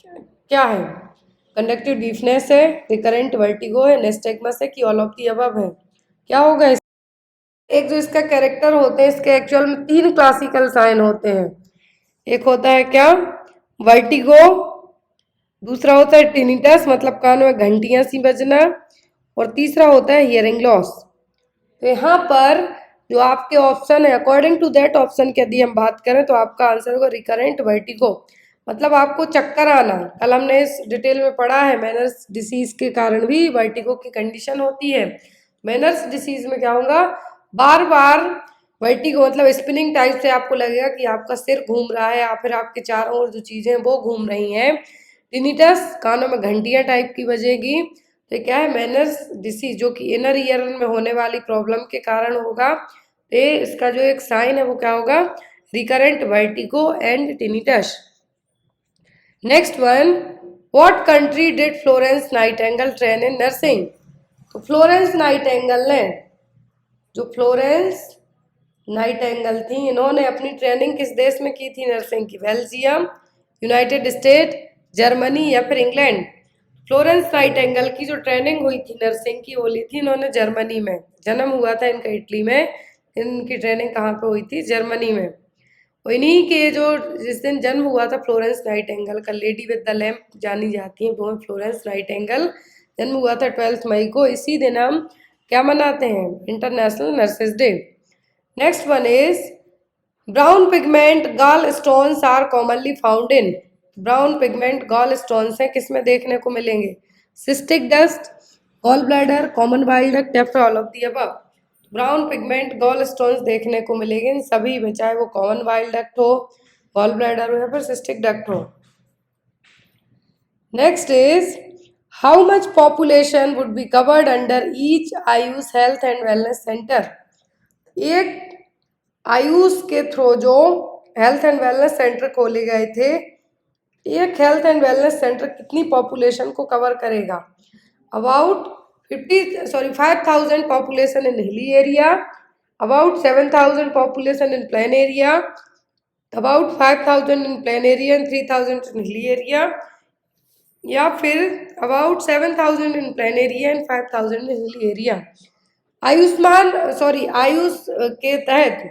क्या है? कंडक्टिव डीफनेस है, रिकरेंट वर्टिगो है, नेस्टैग्मस है, कि ऑल ऑफ दी अबव है? क्या होगा? एक जो इसका कैरेक्टर होते हैं, इसके एक्चुअल में 3 क्लासिकल साइन होते हैं। एक होता है क्या? वर्टिगो, दूसरा होता है टिनिटस मतलब कान में घंटियां सी बजना, और तीसरा होता है हियरिंग लॉस। तो यहाँ पर जो आपके ऑप्शन है, अकॉर्डिंग टू दैट ऑप्शन की यदि हम बात करें तो आपका आंसर होगा रिकरेंट वर्टिगो, मतलब आपको चक्कर आना। कल हमने इस डिटेल में पढ़ा है, मैनर्स डिसीज के कारण भी वर्टिगो की कंडीशन होती है। मैनर्स डिसीज में क्या होगा? बार बार वर्टिगो मतलब स्पिनिंग टाइप से आपको लगेगा कि आपका सिर घूम रहा है या फिर आपके चारों ओर जो चीजें हैं वो घूम रही हैं। टिनिटस, कानों में घंटियां टाइप की बजेगी। तो क्या है? मैनर्स डिसीज, जो कि इनर ईयर में होने वाली प्रॉब्लम के कारण होगा। तो इसका जो एक साइन है वो क्या होगा? Recurrent vertigo and tinnitus. Next one, what country did Florence Nightingale train in nursing? तो फ्लोरेंस नाइटिंगेल ने, जो फ्लोरेंस नाइटिंगेल थी, इन्होंने अपनी ट्रेनिंग किस देश में की थी नर्सिंग की? बेल्जियम, यूनाइटेड स्टेट, जर्मनी या फिर इंग्लैंड? फ्लोरेंस नाइटिंगेल की जो ट्रेनिंग हुई थी नर्सिंग की वो ली थी इन्होंने जर्मनी में। जन्म हुआ था इनका इटली में, इनकी ट्रेनिंग कहाँ पे हुई थी? जर्मनी में। और इन्हीं के जो जिस दिन जन्म हुआ था फ्लोरेंस नाइटिंगेल का, लेडी विद द लैम्प जानी जाती है वो है फ्लोरेंस नाइटिंगेल। जन्म हुआ था 12 मई को। इसी दिन हम क्या मनाते हैं? International nurses day. Next one is brown pigment gall stones are commonly found in. Brown pigment gall stones हैं, किस में देखने को मिलेंगे? Cystic dust, gall bladder, common bile duct या फिर all of the above? Brown pigment gall stones देखने को मिलेंगे इन सभी में, चाहे वो कॉमन बाइल डक्ट हो, गॉल ब्लैडर हो या फिर सिस्टिक डक्ट हो। Next is how much population would be covered under each Ayush health and wellness centre? एक आयुष के थ्रू जो हेल्थ एंड वेलनेस सेंटर खोले गए थे, एक हेल्थ एंड वेलनेस सेंटर कितनी पॉपुलेशन को कवर करेगा? About 5,000 population in hilly area, about 7,000 population in plain area, about 5,000 in plain area and 3,000 in hilly area, या फिर about 7,000 in plain area and 5,000 in hilly area? Ayush के तहत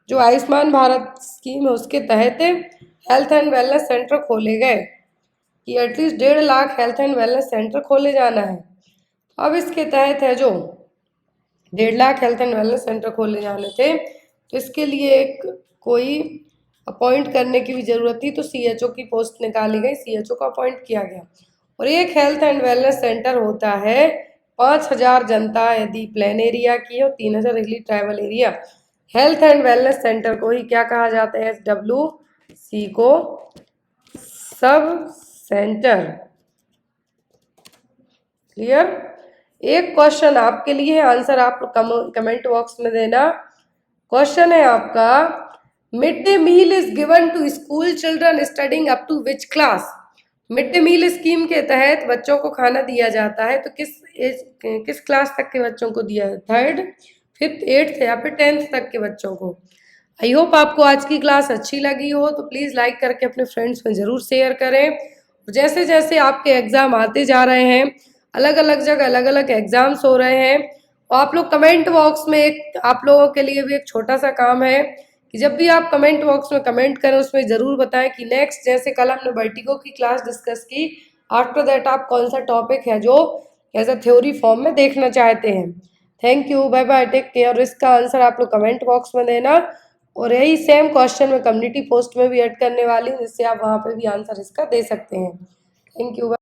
जो आयुष्मान भारत स्कीम है उसके तहत हेल्थ एंड वेलनेस सेंटर खोले गए कि at least 1.5 lakh health and wellness centre खोले जाना है। अब इसके तहत है जो 1.5 lakh health and wellness centre खोले जाने थे, तो इसके लिए एक कोई अपॉइंट करने की भी जरूरत थी, तो CHO की पोस्ट निकाली गई, CHO को अपॉइंट किया गया। और एक हेल्थ एंड वेलनेस सेंटर होता है 5,000 जनता यदि प्लेन एरिया की हो, 3,000 हिली tribal area. Health and wellness centre को ही क्या कहा जाता है? SWC को सब सेंटर। क्लियर? एक क्वेश्चन आपके लिए है, आंसर आप कमेंट बॉक्स में देना। क्वेश्चन है आपका, mid day meal is given to school children studying up to which class? Mid day meal scheme के तहत बच्चों को खाना दिया जाता है, तो किस क्लास तक के बच्चों को दिया? 3rd, 5th, 8th या फिर 10th तक के बच्चों को। आई होप आपको आज की क्लास अच्छी लगी हो, तो प्लीज़ लाइक करके अपने फ्रेंड्स में ज़रूर शेयर करें। जैसे जैसे आपके एग्ज़ाम आते जा रहे हैं, अलग अलग जगह अलग अलग एग्ज़ाम्स हो रहे हैं, और आप लोग कमेंट बॉक्स में एक आप लोगों के लिए भी एक छोटा सा काम है कि जब भी आप कमेंट बॉक्स में कमेंट करें उसमें ज़रूर बताएं कि नेक्स्ट, जैसे कल हमने वर्टिगो की क्लास डिस्कस की, आफ्टर दैट आप कौन सा टॉपिक है जो एज अ थ्योरी फॉर्म में देखना चाहते हैं। Thank you, bye bye, take care. इसका आंसर आप लोग कमेंट बॉक्स में देना, और यही सेम क्वेश्चन मैं कम्युनिटी पोस्ट में भी ऐड करने वाली हूँ, जिससे आप वहाँ पे भी आंसर इसका दे सकते हैं। Thank you.